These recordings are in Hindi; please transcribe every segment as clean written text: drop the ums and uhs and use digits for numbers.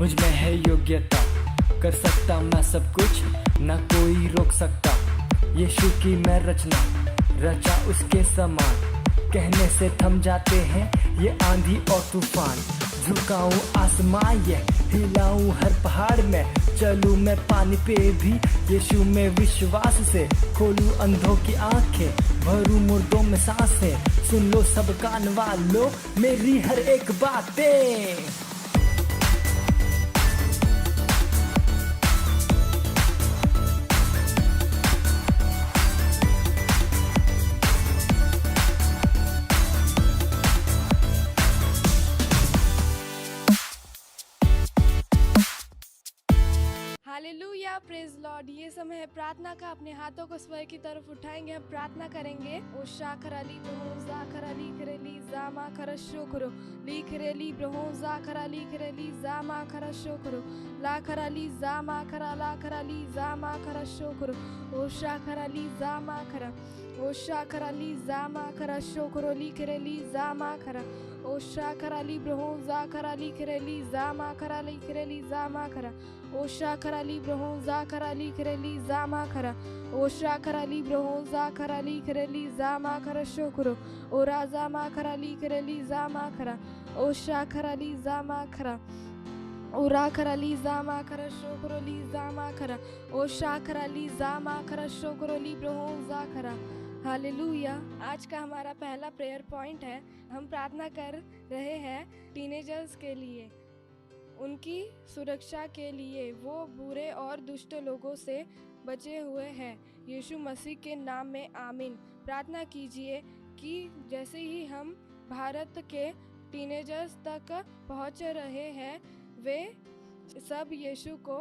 मुझ में है योग्यता, कर सकता मैं सब कुछ, ना कोई रोक सकता। यीशु की मैं रचना, रचा उसके समान। कहने से थम जाते हैं ये आंधी और तूफान। झुकाऊं आसमान ये, हिलाऊं हर पहाड़ में, चलूं मैं पानी पे भी यीशु में विश्वास से। खोलूं अंधों की आंखें, भरूं मुर्दों में सांसें। सुन लो सब कान वालों मेरी हर एक बातें। Hallelujah, praise Lord. ये समय है प्रार्थना का। अपने हाथों को स्वर की तरफ उठाएंगे, हम प्रार्थना करेंगे। ओ शाखराली ब्रहोजा खराली खरेली जामा खरशो करो, ली खरेली ब्रहोजा खराली खरेली जामा खरशो करो, ला खराली जामा खरा ला खराली जामा खरशो करो। ओ शाखराली जामा खरा, ओ शाखराली जामा खरशो करो, ली खरेली जामा खरा। ओ शाखराली ब्रहोजा खराली खरेली जामा खराली खरेली जामा खरा। ओ शाखराली ब्रहोजा खराली खरेली जामा खरा। ओ शाखराली ब्रहोजा खराली खरेली जामा खरा शोकरो। ओ राजा मा खराली खरेली जामा खरा। ओ शाखराली जामा खरा। ओ राखराली जामा खरा शोकरो ली जामा खरा। ओ शाखराली जामा खरा शोकरो ली ब्रहोजा खरा। हालेलुया। आज का हमारा पहला प्रेयर पॉइंट है। हम प्रार्थना कर रहे हैं टीनेजर्स के लिए, उनकी सुरक्षा के लिए। वो बुरे और दुष्ट लोगों से बचे हुए हैं। यीशु मसीह के नाम में आमीन। प्रार्थना कीजिए कि जैसे ही हम भारत के टीनेजर्स तक पहुंच रहे हैं, वे सब यीशु को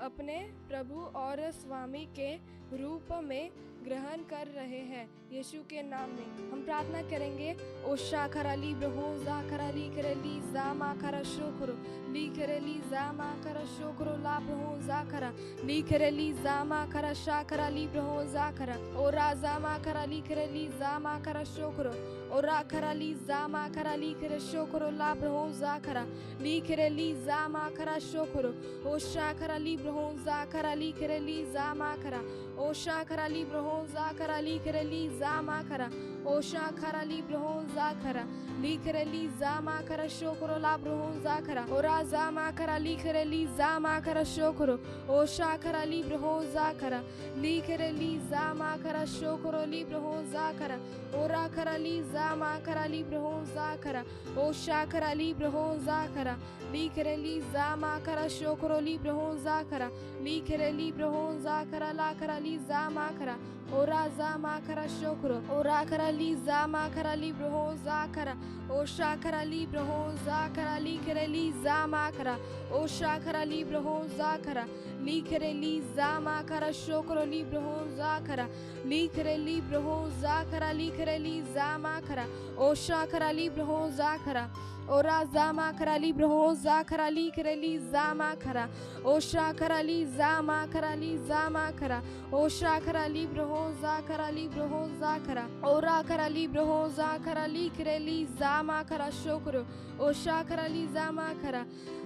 अपने प्रभु और स्वामी के रूप में ग्रहण कर रहे हैं। यीशु के नाम में हम प्रार्थना करेंगे। ओ शाखराली ब्रहोजा खराली खरेली जामा खरा शोकरो, ली खरेली जामा खरा शोकरो ला ब्रहोजा खरा, ली खरेली जामा खरा शाखराली ब्रहोजा खरा। ओ राजामा खराली खरेली जामा खरा शोकरो, ओ राखराली जामा खराली खरे शोकरो ला ब्रहोजा खरा, ली खरेली जामा खरा शोकरो। ओ शाखराली ब्रहोजा खराली खरेली जामा खरा। ओ शाखराली ब्रहोजा खराली खरेली जामा खरा। ओ शाखराली ब्रहोजा खरा, ली खरेली जामा खरा शोकरो ला ब्रहोजा खरा। ओ राजामा खराली खरेली जामा खरा शोकरो। ओ शाखराली ब्रहोजा खरा, ली खरेली जामा खरा शोकरो ली ब्रहोजा खरा। ओ राखराली जामा खराली ब्रहोजा खरा। ओ शाखराली ब्रहोजा खरा, ली खरेली जामा खरा शोकरो ली ब्रहोजा खरा, ली खरेली ब्रहोजा खरा ला खराली जामा खरा। ओ राजामा खरा शोकरो, ओ राखराली जामा खराली ब्रहोजा खरा। ओ शाखराली ब्रहोजा खरा, ली खरेली जामा खरा। ओ शाखराली ब्रहोजा खरा, ली खरेली जामा खरा शोकरो ली ब्रहोजा खरा, ली खरेली ब्रहोजा खरा, ली खरेली जामा खरा। ओ शाखराली ब्रहोजा खरा, ओ राजामा खराली ब्रहोजा खराली खरेली जामा खरा। ओ शाखराली जामा खराली जामा खरा। ओ शाखराली ब्रहोजा खराली ब्रहोजा खरा। ओ राखराली ब्रहोजा खराली खरेली जामा खरा शोकरो। ओ शाखराली जामा खरा,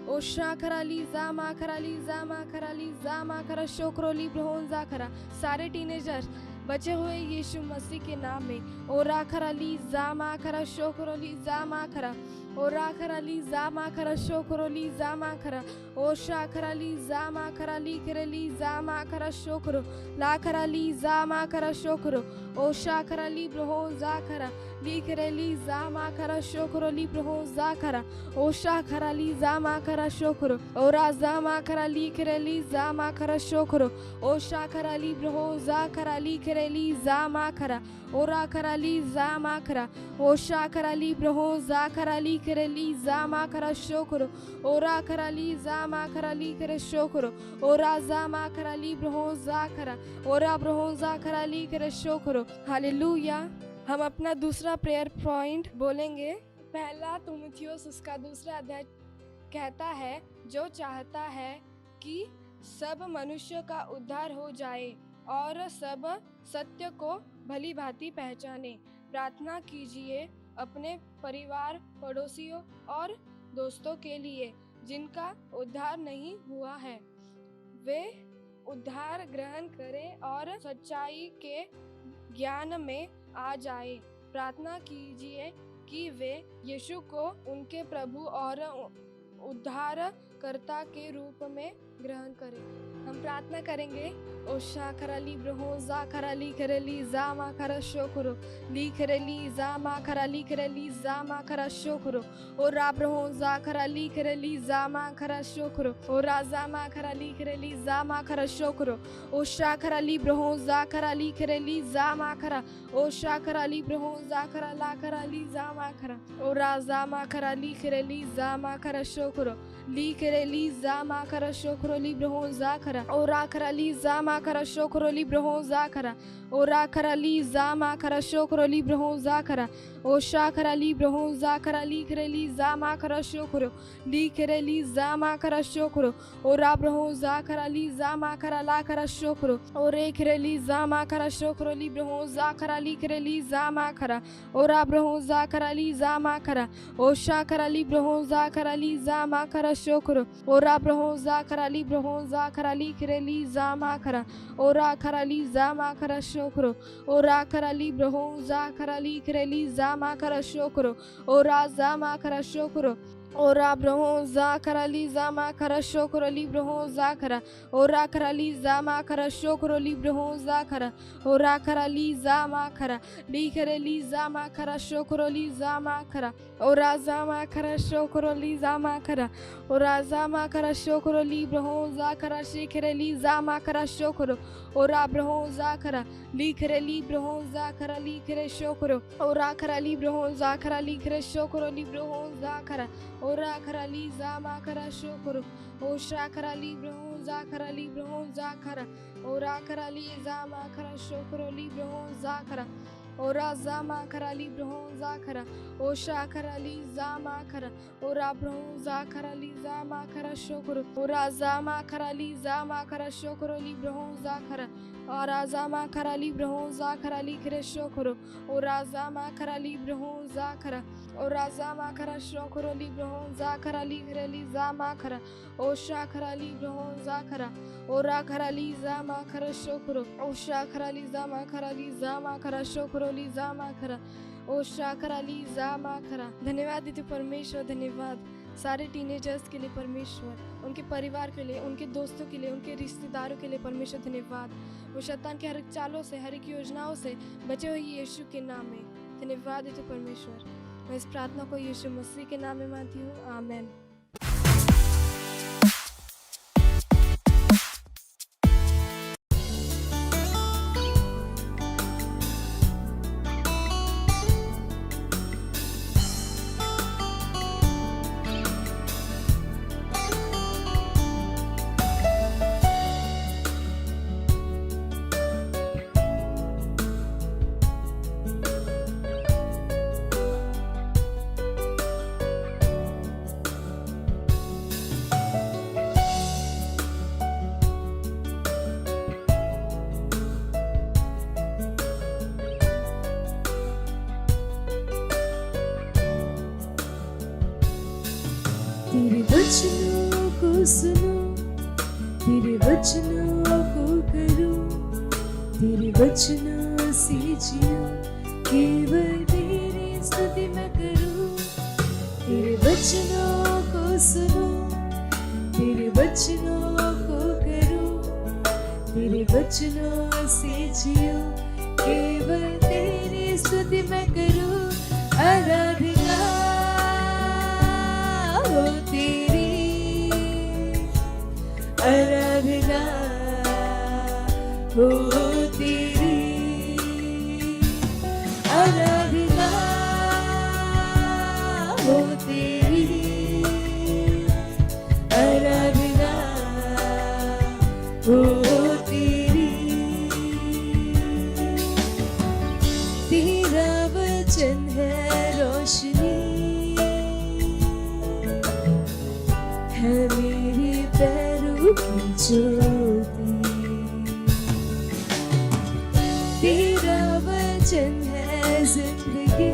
ओ शाखराली जामा खराली जामा खराली जामा खरा शोकरो ली ब्रहोजा खरा। सारे टीनेजर्स बचे हुए यीशु मसीह के नाम में। ओ राखराली जामा खरा शोकरो ली जामा खरा। ओ राखराली जामा खरा शोकरो ली जामा खरा। ओ शाखराली जामा खरा ली खरेली जामा खरा शोकरो, ला खराली जामा खरा शोकरो। ओ शाखराली ब्रहोजा खरा, ली खरेली जामा खरा शोकरो ली ब्रहोजा खरा। ओ शाखराली जामा खरा शोकरो, ओ राजामा खरा ली खरेली जामा खरा शोकरो। ओ शाखराली ब्रहोजा खरा, ली खरेली जामा खरा। ओ राखराली जामा खरा। ओ शाखराली ब्रहोजा खरा, ली खरेली जामा खरा शोकरो। ओ राखराली जामा खरा, ली खरे शोकरो। ओ राजामा खरा, ली ब्रहोजा खरा। ओ रा ब्रहोजा खरा, ली खरे शोकरो। हालेलुया। हम अपना दूसरा प्रेयर पॉइंट बोलेंगे। पहला तीमुथियुस उसका दूसरा अध्याय कहता है, जो चाहता है कि सब मनुष्य का उद्धार हो जाए और सब सत्य को भली भांति पहचाने। प्रार्थना कीजिए अपने परिवार, पड़ोसियों और दोस्तों के लिए। जिनका उद्धार नहीं हुआ है, वे उद्धार ग्रहण करें और सच्चाई के ज्ञान में आ जाए। प्रार्थना कीजिए कि वे यीशु को उनके प्रभु और उद्धारकर्ता के रूप में ग्रहण करें। हम प्रार्थना करेंगे। ओ शाखराली ब्रहो जा खराली करेली जा मा खरा शोकरो ली करेली जा मा खरा ली करेली जा मा खरा शोकरो ओ रा ब्रहो जा खराली करेली जा मा खरा शोकरो ओ रा जा मा खराली करेली जा मा खरा शोकरो ओ शाखराली ब्रहो जा खराली करेली जा मा खरा ओ शाखराली ब्रहो जा खराला खराली जा मा खरा ओ रा जा मा खराली करेली जा मा खरा शोकरो ली करेली जा मा खरा शोकरो ली ब्रहो जा खरा ओ रा खराली जा मा खरा शोकरो ली ब्रहो जा खरा ओ रा खराली जा मा खरा शोकरो ली ब्रहो जा खरा ओ शा खराली ब्रहो जा खराली करेली जा मा खरा शोकरो ली करेली जा मा खरा शोकरो ओ रा ब्रहो जा खराली जा मा खरा ला खरा शोकरो ओ रे करेली जा मा खरा शोकरो ली ब्रहो जा खराली करेली जा मा खरा ओ रा ब्रहो जा खराली जा मा खरा ओ शा खराली ब्रहो जा खराली जा मा खरा शोकरो ओ रा ब्रहो जा खराली ब्रहो जा खराली करेली जा मा खरा ओ रा खराली जा मा खरा शोकरो ओ रा खराली ब्रहो जा खराली करेली जा मा खरा शोकरो ओ रा जा मा खरा शोकरो ओ रा ब्रहो जा खराली जा मा खरा शोकरो ली ब्रहो जा खरा ओ रा खराली जा मा खरा शोकरो ली ब्रहो जा खरा ओ रा खराली जा मा खरा ली करेली जा मा खरा शोकरो ली जा मा खरा ओ रा जा मा खरा शोकरो ली जा मा खरा ओ रा जा मा खरा शोकरो ली ब्रहो जा खरा शे करेली जा मा खरा शोकरो ओ रा ब्रहो जा खरा ली करेली ब्रहो जा खरा ली करे शोकरो ओ रा खराली ब्रहो जा खरा ली करे शोकरो ली ब्रहो जा खरा ओ रा खराली जा मा खरा शोकरो ओ शा खराली ब्रहो जा खराली ब्रहो जा खरा ओ रा खराली जा मा खरा शोकरो ली ब्रहो जा खरा ओ रा जा मा खराली ब्रहो जा खरा ओ शा खराली जा मा खरा ओ रा ब्रहो जा खराली जा मा खरा शोकरो ओ रा जा मा खराली जा मा खरा शोकरो ली ब्रहो जा खरा और राजा मा खराली ब्रहो जा खराली करे शोकरो ओ राजा मा खराली ब्रहो जा खरा ओ राजा मा खरा शोकरो ली ब्रहो जा खराली करेली जा मा खरा ओ शा खराली ब्रहो जा खरा ओ रा खराली जा मा खरा शोकरो ओ शा खराली जा मा खराली जा मा खरा शोकरो ली जा मा खरा ओ शा खराली जा मा खरा। धन्यवाद दीदी परमेश्वर, धन्यवाद सारे टीनेजर्स के लिए परमेश्वर, उनके परिवार के लिए, उनके दोस्तों के लिए, उनके रिश्तेदारों के लिए परमेश्वर धन्यवाद। वो शैतान के हर एक चालों से, हर एक योजनाओं से बचे हुए यीशु के नाम में धन्यवाद देते परमेश्वर। मैं इस प्रार्थना को यीशु मसीह के नाम में मानती हूँ, आमेन। तेरे वचनों को सुनो, तेरे वचनों को करो, तेरे वचनों से जियो, केवल तेरी स्तुति मैं करूं। तेरे वचनों को सुनो, तेरे वचनों को करो, तेरे वचनों से जियो, केवल तेरी स्तुति मैं करूं। आराधना हो तेरी, आराधना हो तेरी, आराधना हो तेरी, आराधना हो तेरी। तेरा वचन है रोशनी, है मेरे पैरों की ज्योति। तेरा वचन है जिंदगी,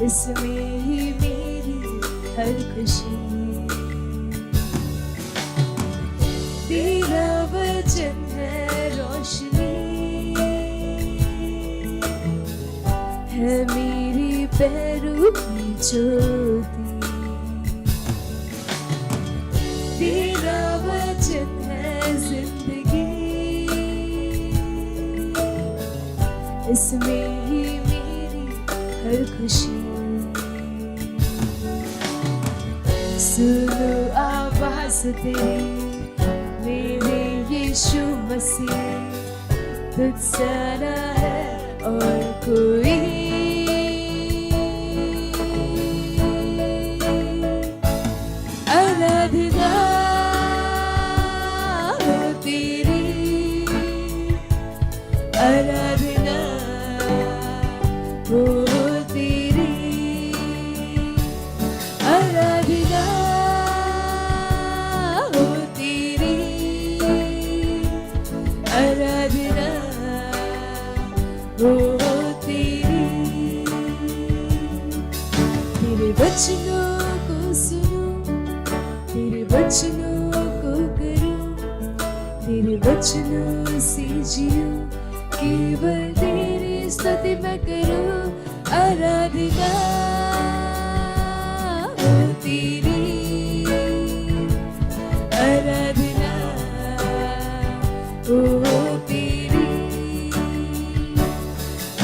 इसमें ही मेरी हर खुशी। तेरा वचन है रोशनी, है मेरी पैरों की ज्योति। तेरा वचन है जिंदगी, इसमें ही मेरी हर खुशी। सुनो आवाज तेरी मेरे यीशु मसीह, तुझसे न है और कोई। आराधना हो तेरी, आराधना हो तेरी, आराधना हो तेरी, आराधना हो तेरी। तेरे वचनों को सुनो, तेरे वचनों को करूं, तेरे वचनों से जियो, केवल तेरी स्तुति मैं करूं। आराधना हो तेरी, आराधना हो तेरी,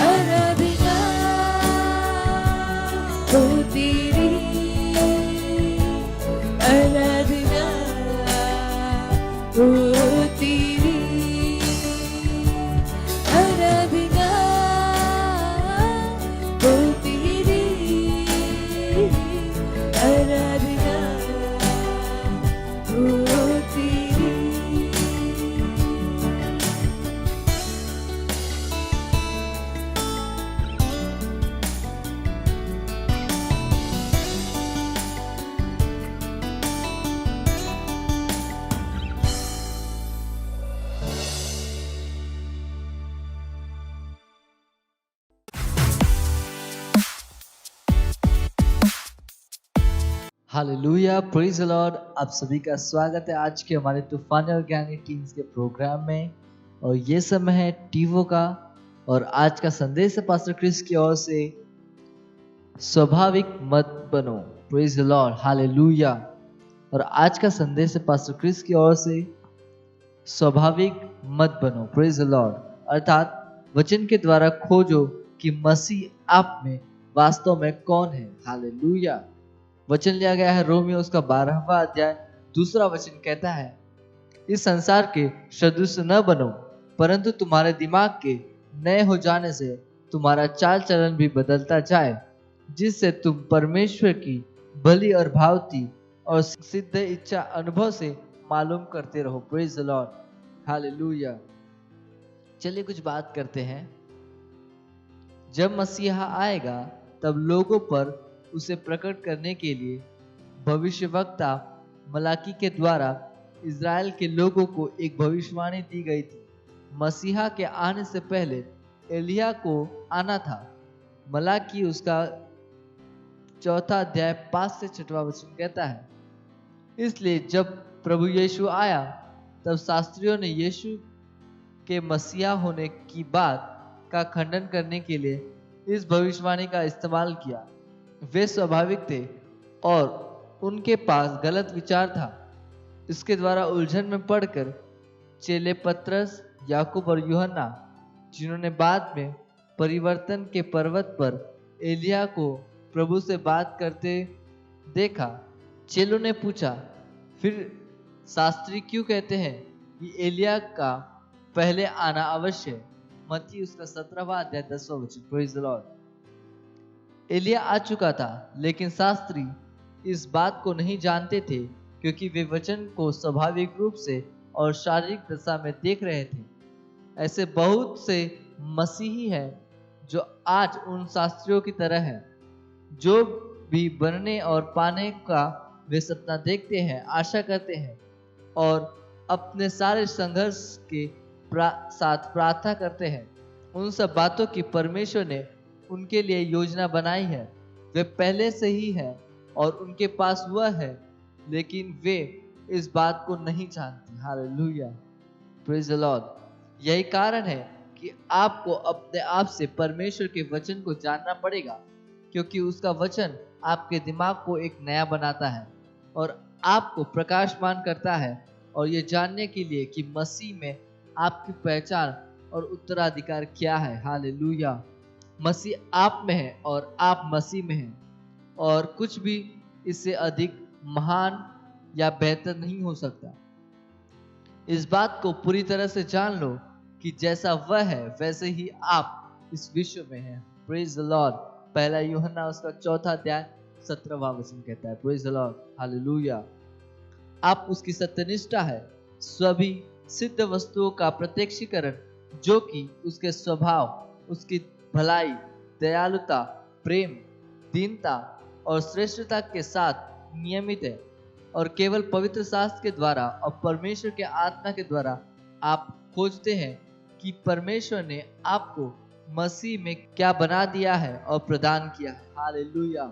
आराधना हो तेरी, आराधना हो तेरी, आराधना हो तेरी, आराधना हो तेरी। Hallelujah, praise the Lord. आप सभी का स्वागत है आज के हमारे तूफानी और ज्ञानी टीम्स के प्रोग्राम में। और ये समय है टीवो का, और आज का संदेश है पास्टर क्रिस की ओर से, स्वाभाविक मत बनो। Praise the Lord, hallelujah. और आज का संदेश है पास्टर क्रिस की ओर से, स्वाभाविक मत बनो। प्रेज द लॉर्ड, अर्थात वचन के द्वारा खोजो कि मसीह आप में वास्तव में कौन है। हालेलुया। वचन लिया गया है रोमियो उसका 12वां अध्याय 2 वचन कहता है, इस संसार के सदृश न बनो, परंतु तुम्हारे दिमाग के नए हो जाने से तुम्हारा चाल चलन भी बदलता जाए, जिससे तुम परमेश्वर की भली और भावती और सिद्ध इच्छा अनुभव से मालूम करते रहो। Praise the Lord, hallelujah. चलिए कुछ बात करते हैं। जब मसीहा आएगा तब लोगों पर उसे प्रकट करने के लिए भविष्यवक्ता मलाकी के द्वारा इज़राइल के लोगों को एक भविष्यवाणी दी गई थी। मसीहा के आने से पहले एलिया को आना था। मलाकी उसका 4 अध्याय 5 से 6 वचन कहता है, इसलिए जब प्रभु यीशु आया तब शास्त्रियों ने यीशु के मसीहा होने की बात का खंडन करने के लिए इस भविष्यवाणी का इस्तेमाल किया। वे स्वाभाविक थे और उनके पास गलत विचार था। इसके द्वारा उलझन में पड़कर चेले पतरस, याकूब और यूहन्ना, जिन्होंने बाद में परिवर्तन के पर्वत पर एलिया को प्रभु से बात करते देखा, चेलों ने पूछा, फिर शास्त्री क्यों कहते हैं कि एलिया का पहले आना अवश्य है। मत्ती उसका 17वां अध्याय 10वां वचन। Praise the Lord. एलिया आ चुका था, लेकिन शास्त्री इस बात को नहीं जानते थे, क्योंकि वे वचन को स्वाभाविक रूप से और शारीरिक दशा में देख रहे थे। ऐसे बहुत से मसीही हैं जो आज उन शास्त्रियों की तरह हैं, जो भी बनने और पाने का वे सपना देखते हैं, आशा करते हैं और अपने सारे संघर्ष के साथ प्रार्थना करते हैं। उन सब बातों की परमेश्वर ने उनके लिए योजना बनाई है। वे पहले से ही है और उनके पास वह है, लेकिन वे इस बात को नहीं जानते। Hallelujah, praise the Lord. यही कारण है कि आपको अपने आप से परमेश्वर के वचन को जानना पड़ेगा, क्योंकि उसका वचन आपके दिमाग को एक नया बनाता है और आपको प्रकाशमान करता है, और ये जानने के लिए कि मसीह में आपकी पहचान और उत्तराधिकार क्या है। हालेलुया, मसीह आप में है और आप मसीह में हैं, और कुछ भी इससे अधिक महान या बेहतर नहीं हो सकता। इस बात को पूरी तरह से जान लो कि जैसा वह है वैसे ही आप इस विश्व में हैं। Praise the Lord. पहला यूहन्ना उसका 4 अध्याय 17वां वचन कहता है। Praise the Lord, hallelujah. आप उसकी सत्यनिष्ठा है, सभी सिद्ध वस्तुओं का प्रत्यक्षीकरण, जो कि उसके स्वभाव, उसकी भलाई, दयालुता, प्रेम, दीनता और श्रेष्ठता के साथ नियमित है, और केवल पवित्र शास्त्र के द्वारा और परमेश्वर के आत्मा के द्वारा आप खोजते हैं कि परमेश्वर ने आपको मसीह में क्या बना दिया है और प्रदान किया है। Hallelujah,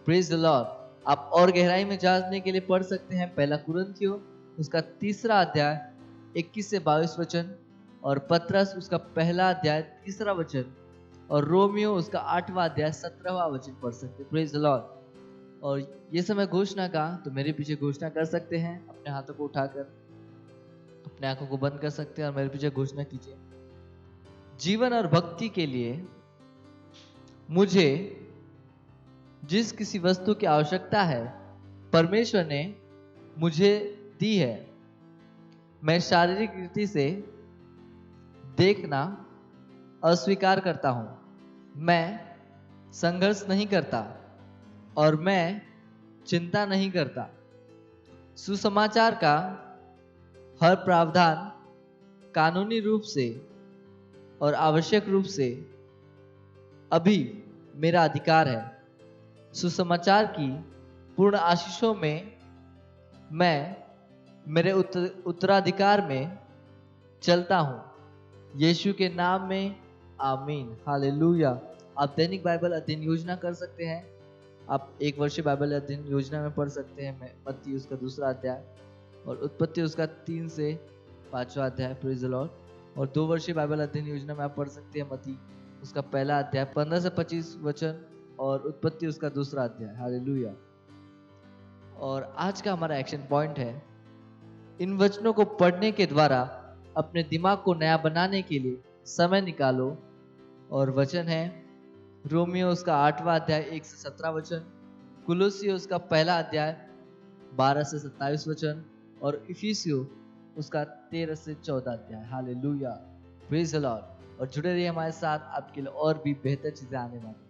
praise the Lord. आप और गहराई में जानने के लिए पढ़ सकते हैं पहला कुरिन्थियों उसका 3 अध्याय 21 से 22 वचन, और पत्रस उसका 1 अध्याय 3 वचन, और रोमियो उसका 8वां अध्याय 17वां वचन पढ़ सकते हैं। Praise the Lord. और ये समय घोषणा का, तो मेरे पीछे घोषणा कर सकते हैं, अपने हाथों को उठाकर अपने आंखों को बंद कर सकते हैं और मेरे पीछे घोषणा कीजिए। जीवन और भक्ति के लिए मुझे जिस किसी वस्तु की आवश्यकता है परमेश्वर ने मुझे दी है। मैं शारीरिक रीति से देखना अस्वीकार करता हूं, मैं संघर्ष नहीं करता और मैं चिंता नहीं करता। सुसमाचार का हर प्रावधान कानूनी रूप से और आवश्यक रूप से अभी मेरा अधिकार है। सुसमाचार की पूर्ण आशीषों में मैं मेरे उत्तराधिकार में चलता हूं। यीशु के नाम में आमीन, हालेलुया। आप दैनिक बाइबल अध्ययन योजना कर सकते हैं। आप 1 वर्षीय बाइबल अध्ययन योजना में पढ़ सकते हैं मत्ती उसका 2 अध्याय और उत्पत्ति उसका 3 से 5वां अध्याय। Praise the Lord. और 2 वर्षीय बाइबल अध्ययन योजना में आप पढ़ सकते हैं मत्ती उसका 1 अध्याय 15 से 25 वचन और उत्पत्ति उसका 2 अध्याय। हालेलुया। और आज का हमारा एक्शन पॉइंट है, इन वचनों को पढ़ने के द्वारा अपने दिमाग को नया बनाने के लिए समय निकालो। और वचन है रोमियो उसका 8वां अध्याय 1 से 17 वचन, कुलोसियो उसका 1 अध्याय 12 से 27 वचन, और इफिसियो उसका 13 से 14 अध्याय। Hallelujah, praise the Lord. और जुड़े रहिए हमारे साथ, आपके लिए और भी बेहतर चीजें आने वाली।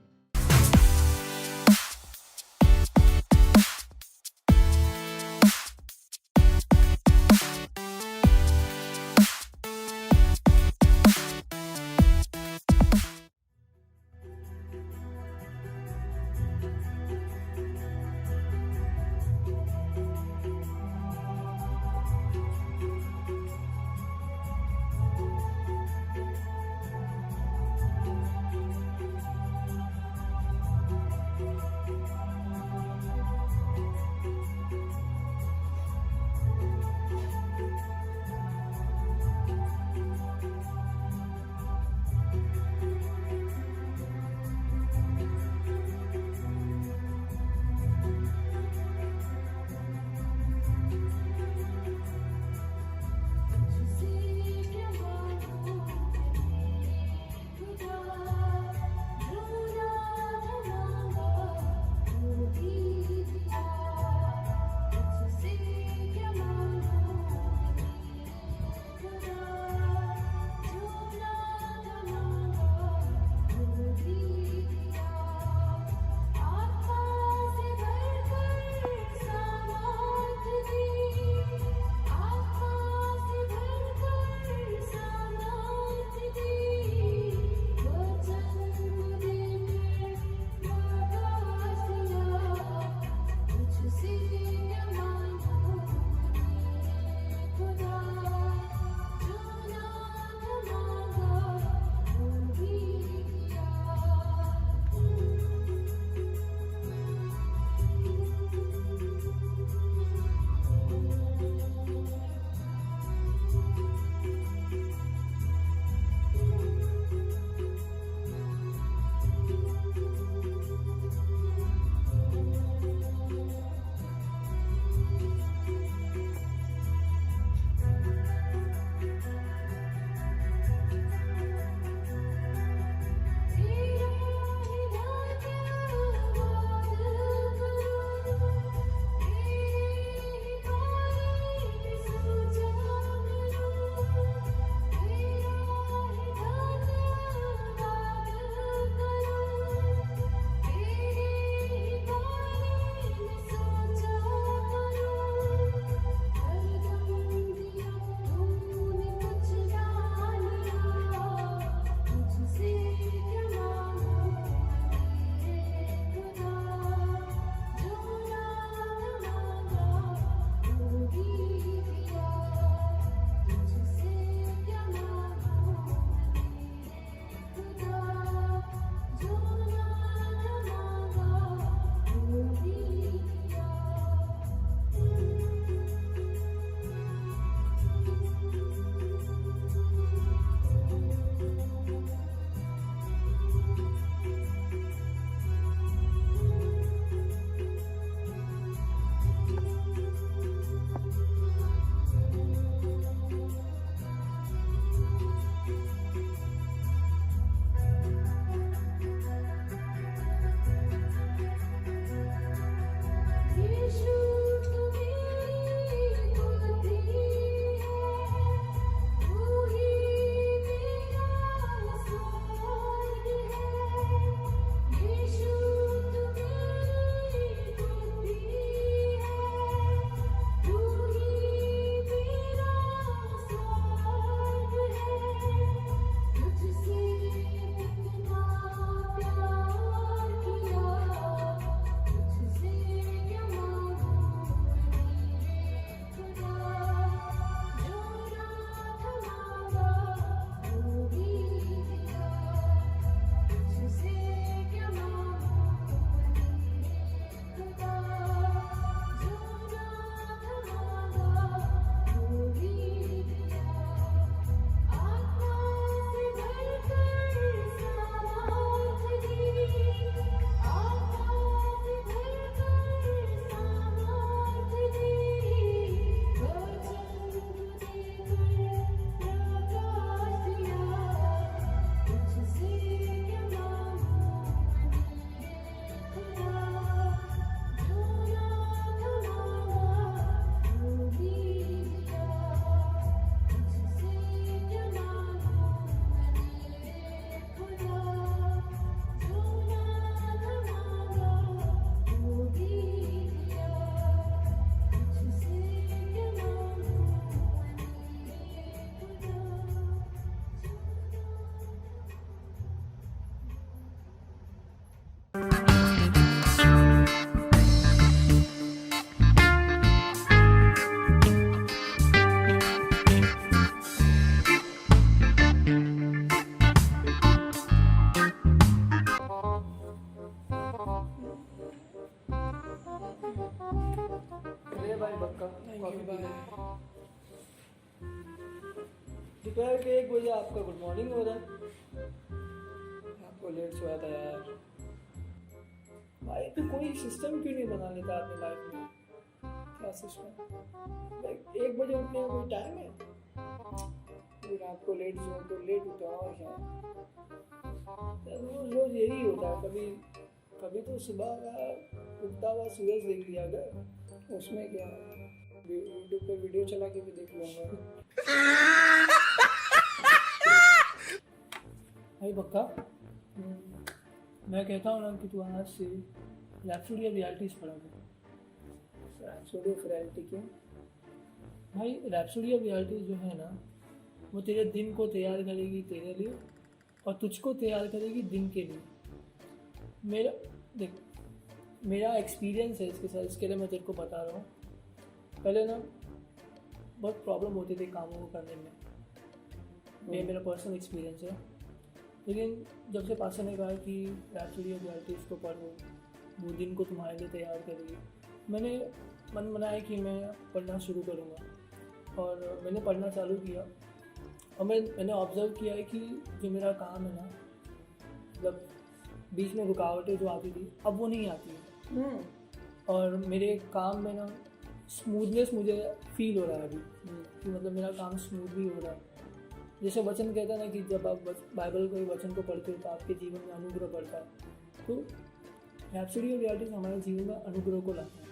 कॉफी पी लें। दोपहर के 1 बजे आपका गुड मॉर्निंग हो रहा है। आपको लेट सोया था यार। भाई तो कोई सिस्टम क्यों नहीं बना लेता अपनी लाइफ में? क्या सिस्टम? लाइक 1 बजे उठने का कोई टाइम है? फिर आपको लेट सो तो लेट उठा और क्या रोज रोज यही होता है। कभी कभी तो सुबह का उगता हुआ सूरज देख लिया अगर, उसमें क्या यूट्यूब पे वीडियो चला के भी देख लूँगा। भाई पक्का मैं कहता हूँ ना कि तू आज से रैप्सोडी ऑफ रियलिटीज पढ़ा कर। रैप्सोडी ऑफ रियलिटी क्यों? भाई रैप्सोडी ऑफ रियलिटीज जो है ना, वो तेरे दिन को तैयार करेगी तेरे लिए और तुझको तैयार करेगी दिन के लिए। मेरा एक्सपीरियंस है इसके साथ, इसके लिए मैं तेरे को बता रहा हूँ। पहले ना बहुत प्रॉब्लम होती थी कामों को करने में, ये मेरा पर्सनल एक्सपीरियंस है। लेकिन जब से पास्टर ने कहा कि रैप्सोडी ऑफ रियलिटीज को पढ़ो, वो दिन को तुम्हारे लिए तैयार करेगी, मैंने मन बनाया कि मैं पढ़ना शुरू करूँगा और मैंने पढ़ना चालू किया। और मैंने ऑब्ज़र्व किया है कि जो मेरा काम है ना, मतलब बीच में रुकावटें जो आती थी अब वो नहीं आती है। और मेरे काम में ना स्मूथनेस मुझे फील हो रहा है अभी, कि मतलब मेरा काम स्मूथ भी हो रहा है। जैसे वचन कहता है ना कि जब आप बाइबल के वचन को पढ़ते हो तो आपके जीवन में अनुग्रह बढ़ता है। तो रैप्सोडी ऑफ रियलिटीज हमारे जीवन में अनुग्रह को लाता है।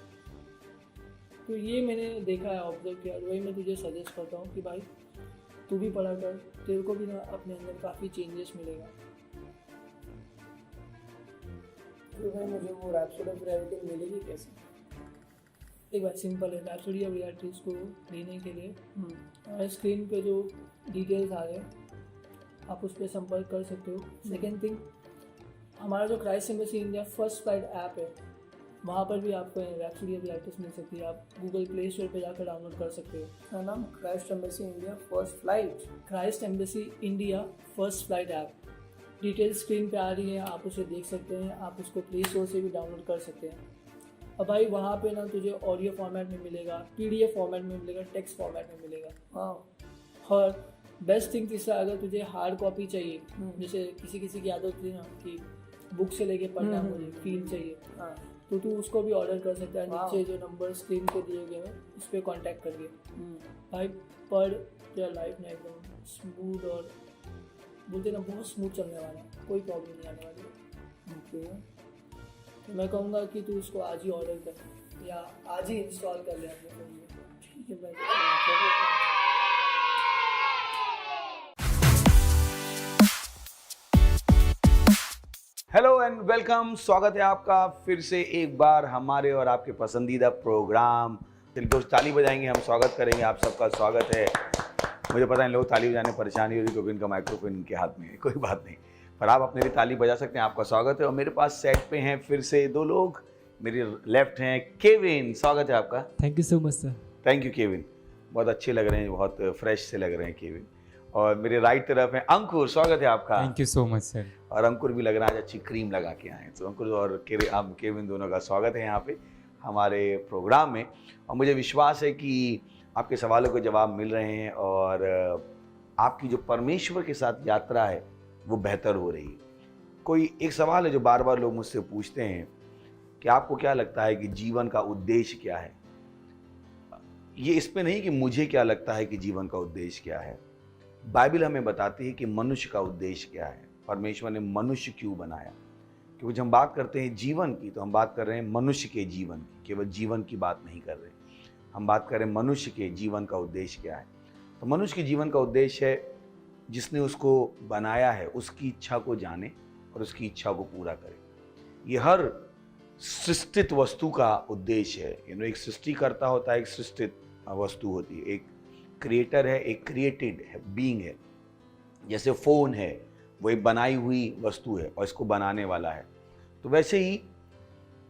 तो ये मैंने देखा है, ऑब्जर्व किया, वही मैं तुझे सजेस्ट करता हूँ कि भाई तू भी पढ़ा कर, तेरे को भी ना अपने अंदर काफ़ी चेंजेस मिलेगा। तो भाई मुझे वो रैप्सोडी ऑफ रियलिटी मिलेगी कैसे? एक बात सिंपल है, रैप्सोडी ऑफ रियलिटीज को लेने के लिए हमारे स्क्रीन पे जो डिटेल्स आ रहे हैं आप उस पर संपर्क कर सकते हो। सेकेंड थिंग, हमारा जो Christ embassy India first flight app है, वहाँ पर भी आपको रैप्सोडी ऑफ रियलिटीज मिल सकती है। आप गूगल प्ले स्टोर पर जाकर डाउनलोड कर सकते हो। इसका नाम Christ embassy India first flight, Christ embassy India first flight app. Details screen पे आ रही है, आप उसे देख सकते हैं। आप उसको प्ले स्टोर से भी डाउनलोड कर सकते हैं। अब भाई वहाँ पे ना तुझे ऑडियो फॉर्मेट में मिलेगा, PDF फॉर्मेट में मिलेगा, टेक्स्ट फॉर्मेट में मिलेगा। हाँ, और बेस्ट थिंग तीसरा, अगर तुझे हार्ड कॉपी चाहिए, जैसे किसी किसी की आदत होती है ना कि बुक से लेके पढ़ना मुझे फील चाहिए, तो तू उसको भी ऑर्डर कर सकता है। नीचे जो नंबर स्क्रीन पे दिए गए हैं उस पर कॉन्टैक्ट करके भाई पढ़, तेरा लाइफ ना एकदम स्मूथ और बोलते ना बहुत स्मूथ चलने वाला है, कोई प्रॉब्लम नहीं आने वाली। ओके, तो मैं कहूँगा कि तू इसको आज ही ऑर्डर कर या आज ही इंस्टॉल कर ले अपने फ़ोन में। ठीक है भाई। हेलो एंड वेलकम, स्वागत है आपका फिर से एक बार हमारे और आपके पसंदीदा प्रोग्राम। चलिए ताली बजाएंगे, हम स्वागत करेंगे। आप सबका स्वागत है। मुझे पता है लोग ताली बजाने परेशानी हो रही क्योंकि इनका माइक्रोफोन इनके हाथ में है, कोई बात नहीं, पर आप अपने लिए ताली बजा सकते हैं। आपका स्वागत है। और मेरे पास सेट पे हैं फिर से 2 लोग। मेरे लेफ्ट हैं केविन, स्वागत है आपका। Thank you so much sir. Thank you Kevin, बहुत अच्छे लग रहे हैं, बहुत फ्रेश से लग रहे हैं केविन। और मेरे राइट तरफ है अंकुर, स्वागत है आपका। Thank you so much sir. और अंकुर भी लग रहा है आज अच्छी क्रीम लगा के आए हैं। तो अंकुर और केविन दोनों का स्वागत है यहाँ पे हमारे प्रोग्राम में। और मुझे विश्वास है कि आपके सवालों के जवाब मिल रहे हैं और आपकी जो परमेश्वर के साथ यात्रा है वो बेहतर हो रही है। कोई एक सवाल है जो बार बार लोग मुझसे पूछते हैं कि आपको क्या लगता है कि जीवन का उद्देश्य क्या है? ये इस पे नहीं कि मुझे क्या लगता है कि जीवन का उद्देश्य क्या है। बाइबल हमें बताती है कि मनुष्य का उद्देश्य क्या है, परमेश्वर ने मनुष्य क्यों बनाया। क्योंकि जब हम बात करते हैं जीवन की तो हम बात कर रहे हैं मनुष्य के जीवन की, केवल जीवन की बात नहीं कर रहे। हम बात करें मनुष्य के जीवन का उद्देश्य क्या है। तो मनुष्य के जीवन का उद्देश्य है जिसने उसको बनाया है उसकी इच्छा को जाने और उसकी इच्छा को पूरा करे। ये हर सृष्टित वस्तु का उद्देश्य है। एक सृष्टिकर्ता होता है, एक सृष्टित वस्तु होती है, एक क्रिएटर है, एक क्रिएटेड है, बीइंग है। जैसे फ़ोन है, वो एक बनाई हुई वस्तु है और इसको बनाने वाला है। तो वैसे ही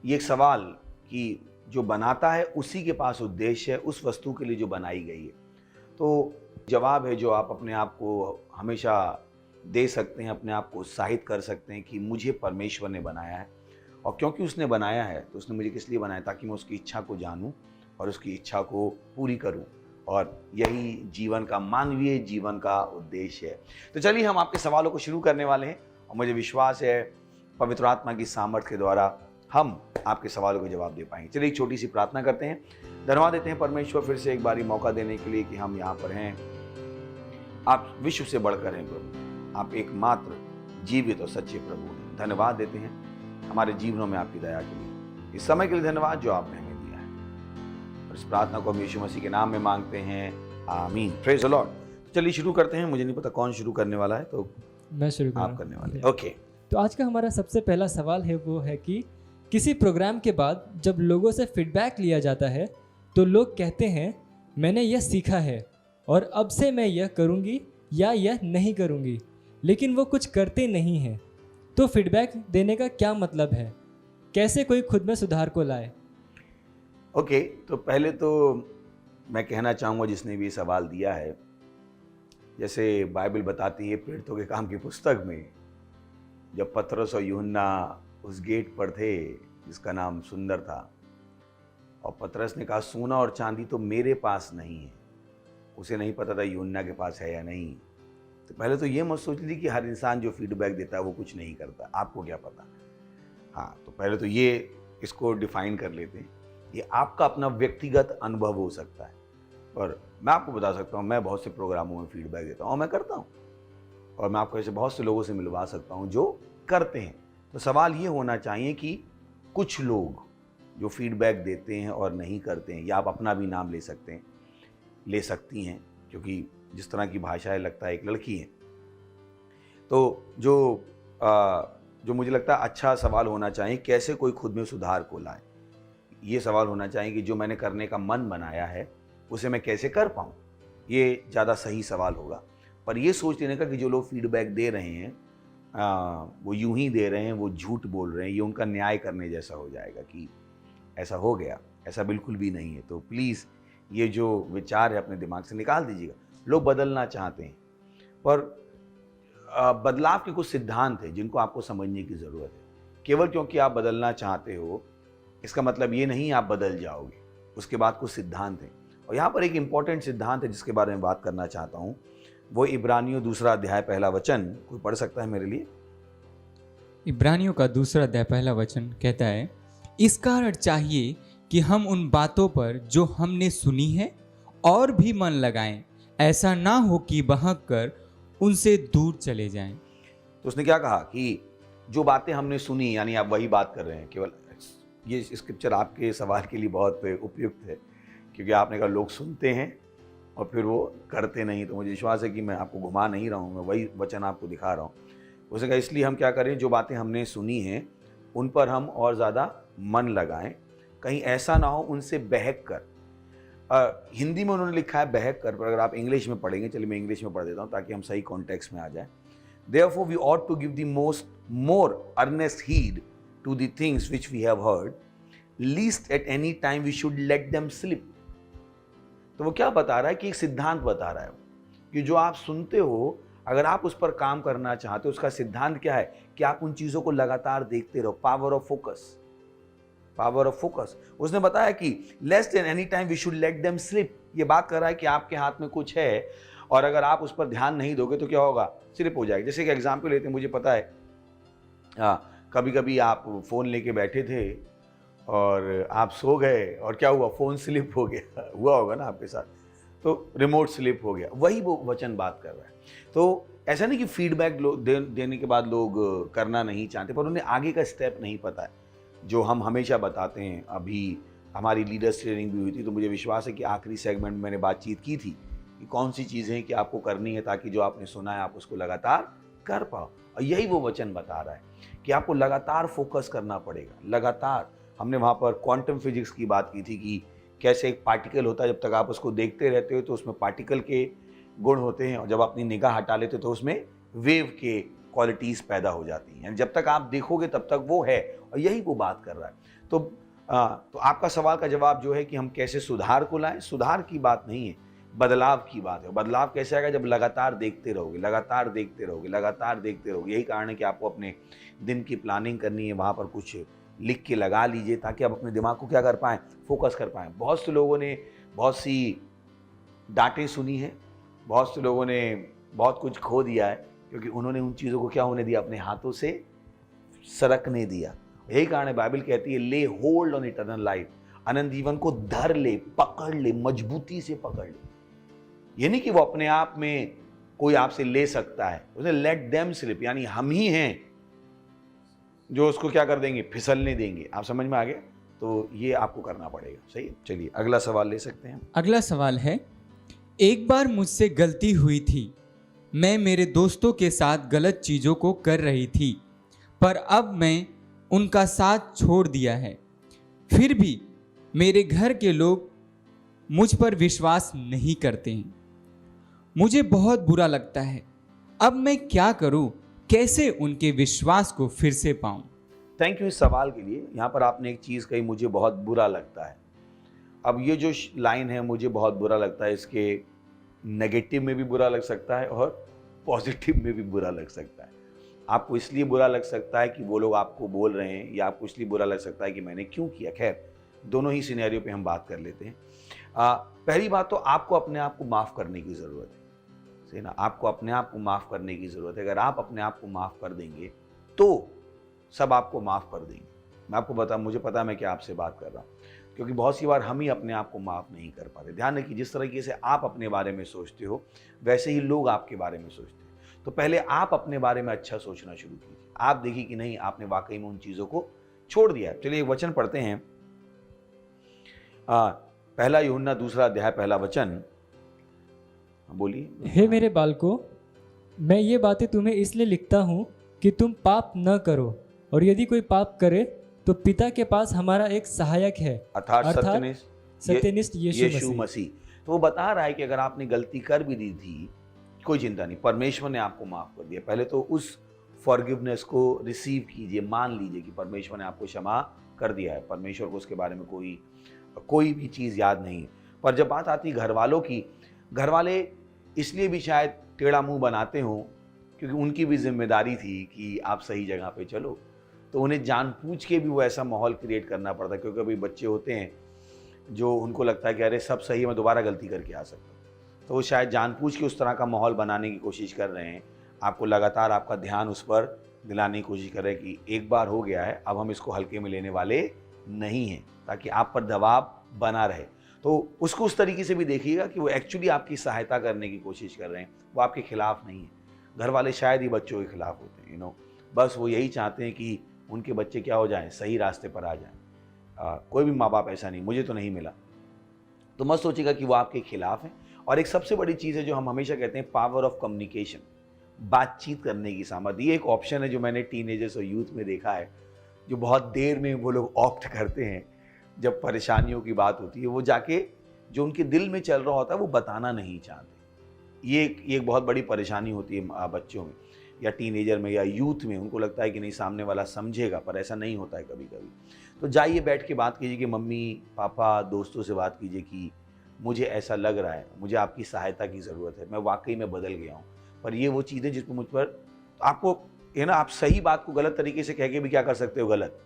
ये एक सवाल कि जो बनाता है उसी के पास उद्देश्य है उस वस्तु के लिए जो बनाई गई है। तो जवाब है जो आप अपने आप को हमेशा दे सकते हैं, अपने आप को उत्साहित कर सकते हैं कि मुझे परमेश्वर ने बनाया है। और क्योंकि उसने बनाया है तो उसने मुझे किस लिए बनाया, ताकि मैं उसकी इच्छा को जानूं और उसकी इच्छा को पूरी करूं, और यही जीवन का, मानवीय जीवन का उद्देश्य है। तो चलिए हम आपके सवालों को शुरू करने वाले हैं, और मुझे विश्वास है पवित्र आत्मा की सामर्थ्य के द्वारा हम आपके सवालों को जवाब दे पाएंगे। चलिए एक छोटी सी प्रार्थना करते हैं। धन्यवाद देते हैं परमेश्वर फिर से एक बारी मौका देने के लिए कि हम यहाँ पर हैं। आप विश्व से बढ़कर हैं प्रभु, आप एकमात्र जीवित और सच्चे प्रभु हैं। धन्यवाद देते हैं हमारे जीवनों में आपकी दया के लिए, इस समय के लिए धन्यवाद जो आपने हमें दिया है। और इस प्रार्थना को हम यीशु मसीह के नाम में मांगते हैं, आमीन। Praise the Lord. चलिए शुरू करते हैं। मुझे नहीं पता कौन शुरू करने वाला है, तो मैं शुरू आप करने वाले हैं। ओके। तो आज का हमारा सबसे पहला सवाल है वो है कि किसी प्रोग्राम के बाद जब लोगों से फीडबैक लिया जाता है तो लोग कहते हैं मैंने यह सीखा है और अब से मैं यह करूँगी या यह नहीं करूँगी, लेकिन वो कुछ करते नहीं हैं। तो फीडबैक देने का क्या मतलब है? कैसे कोई खुद में सुधार को लाए? ओके, तो पहले तो मैं कहना चाहूँगा जिसने भी सवाल दिया है, जैसे बाइबल बताती है प्रेरितों के काम की पुस्तक में, जब पतरस और यूहन्ना उस गेट पर थे जिसका नाम सुंदर था, और पतरस ने कहा सोना और चांदी तो मेरे पास नहीं है। उसे नहीं पता था यूहन्ना के पास है या नहीं। तो पहले तो ये मत सोच ली कि हर इंसान जो फीडबैक देता है वो कुछ नहीं करता, आपको क्या पता। हाँ, तो पहले तो ये इसको डिफाइन कर लेते हैं। ये आपका अपना व्यक्तिगत अनुभव हो सकता है, और मैं आपको बता सकता हूँ मैं बहुत से प्रोग्रामों में फीडबैक देता हूँ और मैं करता हूँ, और मैं आपको ऐसे बहुत से लोगों से मिलवा सकता हूँ जो करते हैं। तो सवाल ये होना चाहिए कि कुछ लोग जो फीडबैक देते हैं और नहीं करते हैं, या आप अपना भी नाम ले सकते हैं, ले सकती हैं, क्योंकि जिस तरह की भाषाएं लगता है एक लड़की है। तो जो मुझे लगता है अच्छा सवाल होना चाहिए, कैसे कोई खुद में सुधार को लाए। ये सवाल होना चाहिए कि जो मैंने करने का मन बनाया है उसे मैं कैसे कर पाऊँ। ये ज़्यादा सही सवाल होगा। पर ये सोच लेने का कि जो लोग फीडबैक दे रहे हैं वो यूं ही दे रहे हैं, वो झूठ बोल रहे हैं, ये उनका न्याय करने जैसा हो जाएगा कि ऐसा हो गया। ऐसा बिल्कुल भी नहीं है। तो प्लीज़ ये जो विचार है अपने दिमाग से निकाल दीजिएगा। लोग बदलना चाहते हैं, पर बदलाव के कुछ सिद्धांत हैं जिनको आपको समझने की ज़रूरत है। केवल क्योंकि आप बदलना चाहते हो इसका मतलब ये नहीं आप बदल जाओगे। उसके बाद कुछ सिद्धांत हैं, और यहाँ पर एक इम्पॉर्टेंट सिद्धांत है जिसके बारे में बात करना चाहता हूँ। वो इब्रानियों 2 अध्याय 1 वचन, कोई पढ़ सकता है मेरे लिए? इब्रानियों का 2 अध्याय 1 वचन कहता है, इस कारण चाहिए कि हम उन बातों पर जो हमने सुनी है और भी मन लगाएं, ऐसा ना हो कि बहक कर उनसे दूर चले जाएं। तो उसने क्या कहा कि जो बातें हमने सुनी, यानी आप वही बात कर रहे हैं। केवल ये स्क्रिप्चर आपके सवाल के लिए बहुत उपयुक्त है, क्योंकि आपने कहा लोग सुनते हैं और फिर वो करते नहीं। तो मुझे विश्वास है कि मैं आपको घुमा नहीं रहा हूँ, मैं वही वचन आपको दिखा रहा हूँ। उसने कहा इसलिए हम क्या करें, जो बातें हमने सुनी हैं उन पर हम और ज़्यादा मन लगाएं, कहीं ऐसा ना हो उनसे बहक कर। हिंदी में उन्होंने लिखा है बहक कर, पर अगर आप इंग्लिश में पढ़ेंगे, चलिए मैं इंग्लिश में पढ़ देता हूँ ताकि हम सही कॉन्टेक्स्ट में आ जाए। Therefore we ought to give the more earnest heed to the things which we have heard, least at any time we should let them slip. तो वो क्या बता रहा है कि एक सिद्धांत बता रहा है कि जो आप सुनते हो, अगर आप उस पर काम करना चाहते हो, उसका सिद्धांत क्या है कि आप उन चीज़ों को लगातार देखते रहो। Power of focus, power of focus. उसने बताया कि less than any time we should let them slip. ये बात कर रहा है कि आपके हाथ में कुछ है और अगर आप उस पर ध्यान नहीं दोगे तो क्या होगा, स्लिप हो जाएगा। जैसे कि एग्जाम्पल लेते हैं, मुझे पता है कभी कभी आप फ़ोन लेके बैठे थे और आप सो गए और क्या हुआ, फ़ोन स्लिप हो गया। हुआ होगा ना आपके साथ, तो रिमोट स्लिप हो गया। वही वो वचन बात कर रहा है। तो ऐसा नहीं कि फीडबैक देने के बाद लोग करना नहीं चाहते, पर उन्हें आगे का स्टेप नहीं पता है, जो हम हमेशा बताते हैं। अभी हमारी लीडर्स ट्रेनिंग भी हुई थी, तो मुझे विश्वास है कि आखिरी सेगमेंट में मैंने बातचीत की थी कि कौन सी चीज़ें कि आपको करनी है ताकि जो आपने सुना है आप उसको लगातार कर पाओ। और यही वो वचन बता रहा है कि आपको लगातार फोकस करना पड़ेगा, लगातार। हमने वहाँ पर क्वांटम फिजिक्स की बात की थी कि कैसे एक पार्टिकल होता है, जब तक आप उसको देखते रहते हो तो उसमें पार्टिकल के गुण होते हैं, और जब अपनी निगाह हटा लेते हो तो उसमें वेव के क्वालिटीज़ पैदा हो जाती हैं। जब तक आप देखोगे तब तक वो है, और यही वो बात कर रहा है। तो आपका सवाल का जवाब जो है कि हम कैसे सुधार को लाएं, सुधार की बात नहीं है, बदलाव की बात है। बदलाव कैसे आएगा, जब लगातार देखते रहोगे, लगातार देखते रहोगे, लगातार देखते रहोगे। यही कारण है कि आपको अपने दिन की प्लानिंग करनी है, वहाँ पर कुछ लिख के लगा लीजिए ताकि आप अपने दिमाग को क्या कर पाएँ, फोकस कर पाएँ। बहुत से लोगों ने बहुत सी डांटें सुनी हैं, बहुत से लोगों ने बहुत कुछ खो दिया है क्योंकि उन्होंने उन चीज़ों को क्या होने दिया, अपने हाथों से सरकने दिया। यही कारण है बाइबल कहती है ले होल्ड ऑन इटर्नल लाइफ, अनंत जीवन को धर ले, पकड़ ले, मजबूती से पकड़ ले। ये नहीं कि वो अपने आप में कोई आपसे ले सकता है, उसे लेट देम स्लिप, यानी हम ही हैं जो उसको क्या कर देंगे, फिसलने देंगे। आप समझ में आ गए? तो ये आपको करना पड़ेगा। सही है, चलिए अगला सवाल ले सकते हैं। अगला सवाल है, एक बार मुझसे गलती हुई थी। मैं मेरे दोस्तों के साथ गलत चीज़ों को कर रही थी, पर अब मैं उनका साथ छोड़ दिया है। फिर भी मेरे घर के लोग मुझ पर विश्वास नहीं करते हैं। मुझे बहुत बुरा लगता है। अब मैं क्या करूं? कैसे उनके विश्वास को फिर से पाऊं? थैंक यू इस सवाल के लिए। यहाँ पर आपने एक चीज़ कही, मुझे बहुत बुरा लगता है। अब ये जो लाइन है, मुझे बहुत बुरा लगता है, इसके नेगेटिव में भी बुरा लग सकता है और पॉजिटिव में भी बुरा लग सकता है। आपको इसलिए बुरा लग सकता है कि वो लोग आपको बोल रहे हैं, या आपको इसलिए बुरा लग सकता है कि मैंने क्यों किया। खैर, दोनों ही सिनेरियो पे हम बात कर लेते हैं। पहली बात तो आपको अपने आप को माफ़ करने की ज़रूरत है। सही ना, आपको अपने आप को माफ़ करने की ज़रूरत है। अगर आप अपने आप को माफ़ कर देंगे तो सब आपको माफ़ कर देंगे। मैं आपको मुझे पता है मैं क्या आपसे बात कर रहा हूँ, क्योंकि बहुत सी बार हम ही अपने आप को माफ़ नहीं कर पाते। ध्यान रखिए, जिस तरीके से आप अपने बारे में सोचते हो वैसे ही लोग आपके बारे में सोचते हैं। तो पहले आप अपने बारे में अच्छा सोचना शुरू कीजिए। आप देखिए कि नहीं, आपने वाकई में उन चीज़ों को छोड़ दिया है। चलिए एक वचन पढ़ते हैं, पहला यूहन्ना 2 अध्याय 1 वचन। बोलिए। हे मेरे बालकों, मैं ये बातें तुम्हें इसलिए लिखता हूँ कि तुम पाप न करो, और यदि कोई पाप करे तो पिता के पास हमारा एक सहायक है, अर्थात सत्यनिष्ठ यीशु मसीह। तो वो बता रहा है कि अगर आपने गलती कर भी दी थी, कोई चिंता नहीं, परमेश्वर ने आपको माफ़ कर दिया। पहले तो उस फॉरगिवनेस को रिसीव कीजिए, मान लीजिए कि परमेश्वर ने आपको क्षमा कर दिया है। परमेश्वर को उसके बारे में कोई भी चीज़ याद नहीं है। पर जब बात आती घर वालों की, घर वाले इसलिए भी शायद टेढ़ा मुंह बनाते हों क्योंकि उनकी भी जिम्मेदारी थी कि आप सही जगह पे चलो, तो उन्हें जानबूझ के भी वो ऐसा माहौल क्रिएट करना पड़ता है। क्योंकि अभी बच्चे होते हैं जो उनको लगता है कि अरे सब सही है, मैं दोबारा गलती करके आ सकता हूँ, तो वो शायद जानबूझ के उस तरह का माहौल बनाने की कोशिश कर रहे हैं। आपको लगातार आपका ध्यान उस पर दिलाने की कोशिश कर रहे हैं कि एक बार हो गया है, अब हम इसको हल्के में लेने वाले नहीं हैं, ताकि आप पर दबाव बना रहे। तो उसको उस तरीके से भी देखिएगा कि वो एक्चुअली आपकी सहायता करने की कोशिश कर रहे हैं, वो आपके खिलाफ नहीं है। घर वाले शायद ही बच्चों के खिलाफ होते हैं, बस वो यही चाहते हैं कि उनके बच्चे क्या हो जाएं, सही रास्ते पर आ जाएं। कोई भी माँ बाप ऐसा नहीं, मुझे तो नहीं मिला। तो मत सोचिएगा कि वो आपके खिलाफ है। और एक सबसे बड़ी चीज़ है जो हम हमेशा कहते हैं, पावर ऑफ कम्युनिकेशन, बातचीत करने की सामर्थ्य। ये एक ऑप्शन है जो मैंने टीनेजर्स और यूथ में देखा है, जो बहुत देर में वो लोग ऑप्ट करते हैं। जब परेशानियों की बात होती है, वो जाके जो उनके दिल में चल रहा होता है वो बताना नहीं चाहते। ये एक बहुत बड़ी परेशानी होती है बच्चों में या टीनेजर में या यूथ में। उनको लगता है कि नहीं, सामने वाला समझेगा, पर ऐसा नहीं होता है कभी कभी। तो जाइए बैठ के बात कीजिए कि मम्मी पापा दोस्तों से बात कीजिए कि मुझे ऐसा लग रहा है, मुझे आपकी सहायता की ज़रूरत है, मैं वाकई में बदल गया हूँ। पर ये वो चीज़ें जिसमें मुझ पर आपको है ना, आप सही बात को गलत तरीके से कह के भी क्या कर सकते हो, गलत।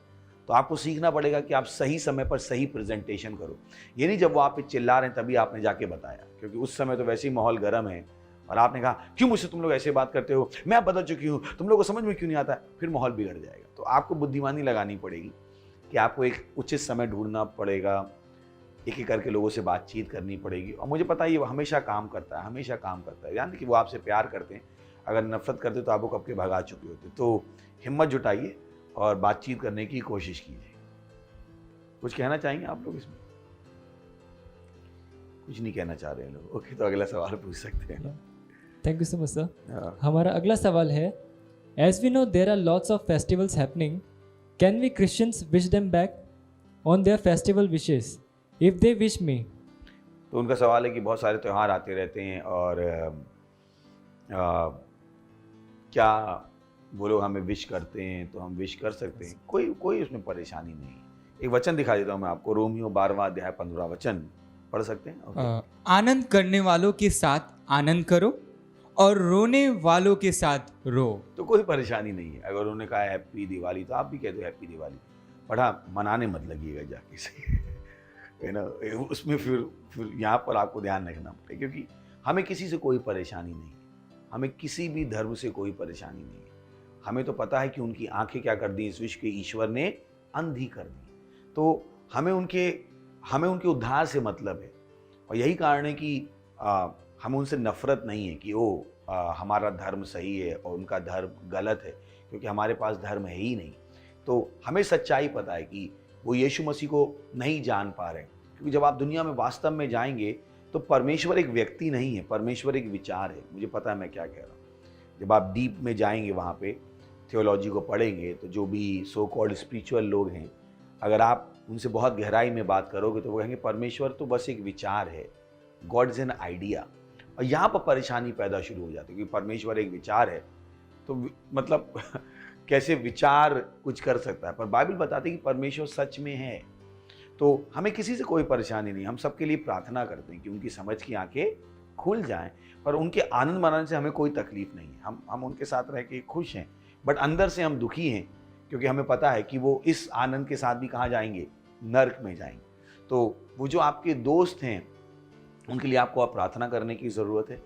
तो आपको सीखना पड़ेगा कि आप सही समय पर सही प्रेजेंटेशन करो। ये नहीं जब वो आप पे चिल्ला रहे हैं तभी आपने जाके बताया, क्योंकि उस समय तो वैसे ही माहौल गर्म है और आपने कहा क्यों मुझसे तुम लोग ऐसे बात करते हो, मैं अब बदल चुकी हूँ, तुम लोग को समझ में क्यों नहीं आता है, फिर माहौल बिगड़ जाएगा। तो आपको बुद्धिमानी लगानी पड़ेगी कि आपको एक उचित समय ढूंढना पड़ेगा, एक एक करके लोगों से बातचीत करनी पड़ेगी। और मुझे पता है ये हमेशा काम करता है, हमेशा काम करता है। यानी कि वो आपसे प्यार करते हैं, अगर नफरत करते तो आपको कब के भगा चुके होते। तो हिम्मत जुटाइए और बातचीत करने की कोशिश कीजिए। कुछ कहना चाहेंगे आप लोग इसमें? कुछ नहीं कहना चाह रहे हैं लोग। ओके, तो अगला सवाल पूछ सकते हैं। Thank you so much sir. हमारा अगला सवाल है, as we know there are lots of festivals happening, can we Christians wish them back on their festival wishes if they wish me? तो उनका सवाल है कि बहुत सारे त्यौहार आते रहते हैं और क्या वो लोग हमें विश करते हैं तो हम विश कर सकते हैं, कोई उसमें परेशानी नहीं है। एक वचन दिखा देता हूँ मैं आपको, रोमियो 12 अध्याय 15 वचन पढ़ सकते हैं। आनंद करने वालों के साथ आनंद करो और रोने वालों के साथ रो। तो कोई परेशानी नहीं है। अगर उन्होंने कहा हैप्पी दिवाली तो आप भी कह दो हैप्पी दिवाली। बड़ा मनाने मत लगिएगा जाके से है ना, उसमें फिर यहाँ पर आपको ध्यान रखना पड़ेगा, क्योंकि हमें किसी से कोई परेशानी नहीं है, हमें किसी भी धर्म से कोई परेशानी नहीं है। हमें तो पता है कि उनकी आंखें क्या कर दी इस विश्व के ईश्वर ने, अंधी कर दी। तो हमें उनके उद्धार से मतलब है, और यही कारण है कि हमें उनसे नफरत नहीं है कि हमारा धर्म सही है और उनका धर्म गलत है, क्योंकि हमारे पास धर्म है ही नहीं। तो हमें सच्चाई पता है कि वो यीशु मसीह को नहीं जान पा रहे, क्योंकि जब आप दुनिया में वास्तव में जाएंगे तो परमेश्वर एक व्यक्ति नहीं है, परमेश्वर एक विचार है। मुझे पता है मैं क्या कह रहा हूँ। जब आप डीप में जाएंगे, वहाँ पे थियोलॉजी को पढ़ेंगे, तो जो भी सो कॉल्ड स्पिरिचुअल लोग हैं, अगर आप उनसे बहुत गहराई में बात करोगे तो वो कहेंगे परमेश्वर तो बस एक विचार है, गॉड इज एन आइडिया। और यहाँ पर परेशानी पैदा शुरू हो जाती है, क्योंकि परमेश्वर एक विचार है तो मतलब कैसे विचार कुछ कर सकता है, पर बाइबल बताती है कि परमेश्वर सच में है। तो हमें किसी से कोई परेशानी नहीं, हम सबके लिए प्रार्थना करते हैं कि उनकी समझ की आंखें खुल जाएं, पर उनके आनंद मनाने से हमें कोई तकलीफ नहीं है। हम उनके साथ रह के खुश हैं, बट अंदर से हम दुखी हैं, क्योंकि हमें पता है कि वो इस आनंद के साथ भी कहाँ जाएंगे, नर्क में जाएंगे। तो वो जो आपके दोस्त हैं उनके लिए आपको आप प्रार्थना करने की ज़रूरत है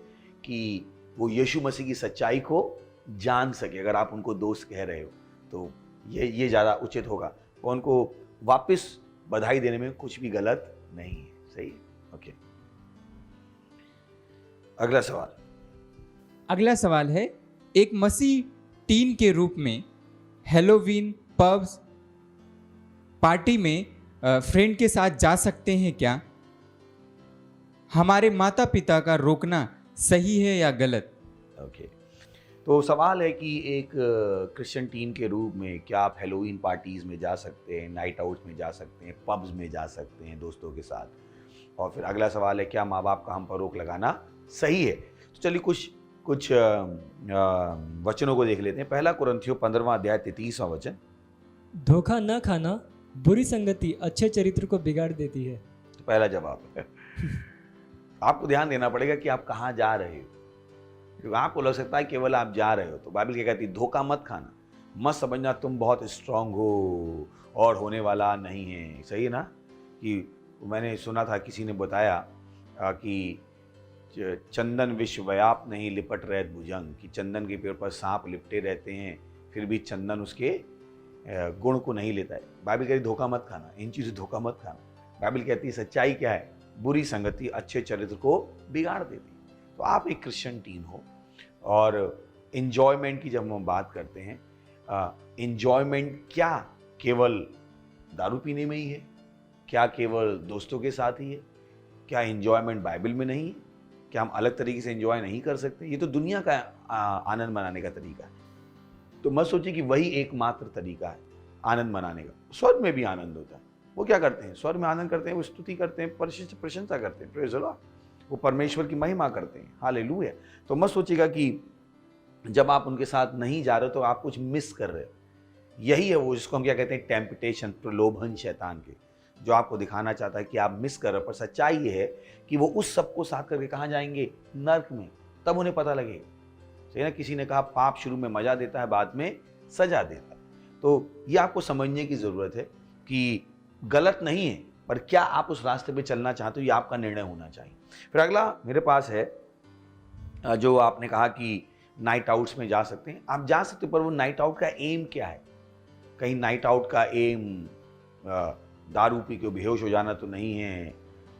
कि वो यीशु मसीह की सच्चाई को जान सके। अगर आप उनको दोस्त कह रहे हो तो ये ज़्यादा उचित होगा, और उनको वापस बधाई देने में कुछ भी गलत नहीं है। सही है, ओके। अगला सवाल है, एक मसीह टीन के रूप में हेलोवीन पब्स पार्टी में फ्रेंड के साथ जा सकते हैं क्या? हमारे माता पिता का रोकना सही है या गलत? ओके। तो सवाल है कि एक क्रिश्चियन टीन के रूप में क्या आप हेलोवीन पार्टीज़ में जा सकते हैं, नाइट आउट्स में जा सकते हैं, पब्स में जा सकते हैं दोस्तों के साथ? और फिर अगला सवाल है, क्या माँ बाप का हम पर रोक लगाना सही है? तो चलिए कुछ वचनों को देख लेते हैं। पहला कुरिन्थियों 15वां अध्याय 33वां वचन। धोखा न खाना, बुरी संगति अच्छे चरित्र को बिगाड़ देती है। तो पहला जवाब है आपको ध्यान देना पड़ेगा कि आप कहाँ जा रहे हो, क्योंकि आपको लग सकता है केवल आप जा रहे हो। तो बाइबल क्या कहती है, धोखा मत खाना, मत समझना तुम बहुत स्ट्रांग हो और होने वाला नहीं है। सही है ना? कि मैंने सुना था, किसी ने बताया कि चंदन विश्व व्याप नहीं लिपट रहत भुजंग, कि चंदन के पेड़ पर सांप लिपटे रहते हैं फिर भी चंदन उसके गुण को नहीं लेता है। बाइबल कहती धोखा मत खाना, इन चीज़ों धोखा मत खाना। बाइबल कहती है सच्चाई क्या है, बुरी संगति अच्छे चरित्र को बिगाड़ देती। तो आप एक क्रिश्चियन टीन हो, और इन्जॉयमेंट की जब हम बात करते हैं, इन्जॉयमेंट क्या केवल दारू पीने में ही है? क्या केवल दोस्तों के साथ ही है? क्या इन्जॉयमेंट बाइबल में नहीं है? क्या हम अलग तरीके से एंजॉय नहीं कर सकते? ये तो दुनिया का आनंद मनाने का तरीका है। तो मत सोचिए कि वही एकमात्र तरीका है आनंद मनाने का। स्वर्ग में भी आनंद होता है। वो क्या करते हैं? स्वर्ग में आनंद करते हैं, वो स्तुति करते हैं, प्रशंसा करते हैं, प्रेज़ द लॉर्ड, वो परमेश्वर की महिमा करते हैं। हालेलुया। तो मत सोचिएगा कि जब आप उनके साथ नहीं जा रहे हो तो आप कुछ मिस कर रहे हो। यही है वो जिसको हम क्या कहते हैं, टेम्पटेशन, प्रलोभन शैतान के, जो आपको दिखाना चाहता है कि आप मिस कर रहे हो। पर सच्चाई ये है कि वो उस सबको साथ करके कहाँ जाएंगे? नर्क में। तब उन्हें पता लगेगा। सही ना? किसी ने कहा पाप शुरू में मजा देता है, बाद में सजा देता है। तो ये आपको समझने की ज़रूरत है कि गलत नहीं है, पर क्या आप उस रास्ते पे चलना चाहते हो, ये आपका निर्णय होना चाहिए। फिर अगला मेरे पास है, जो आपने कहा कि नाइट आउट्स में जा सकते हैं। आप जा सकते हो, पर वो नाइट आउट का एम क्या है? कहीं नाइट आउट का एम दारू पी के बेहोश हो जाना तो नहीं है,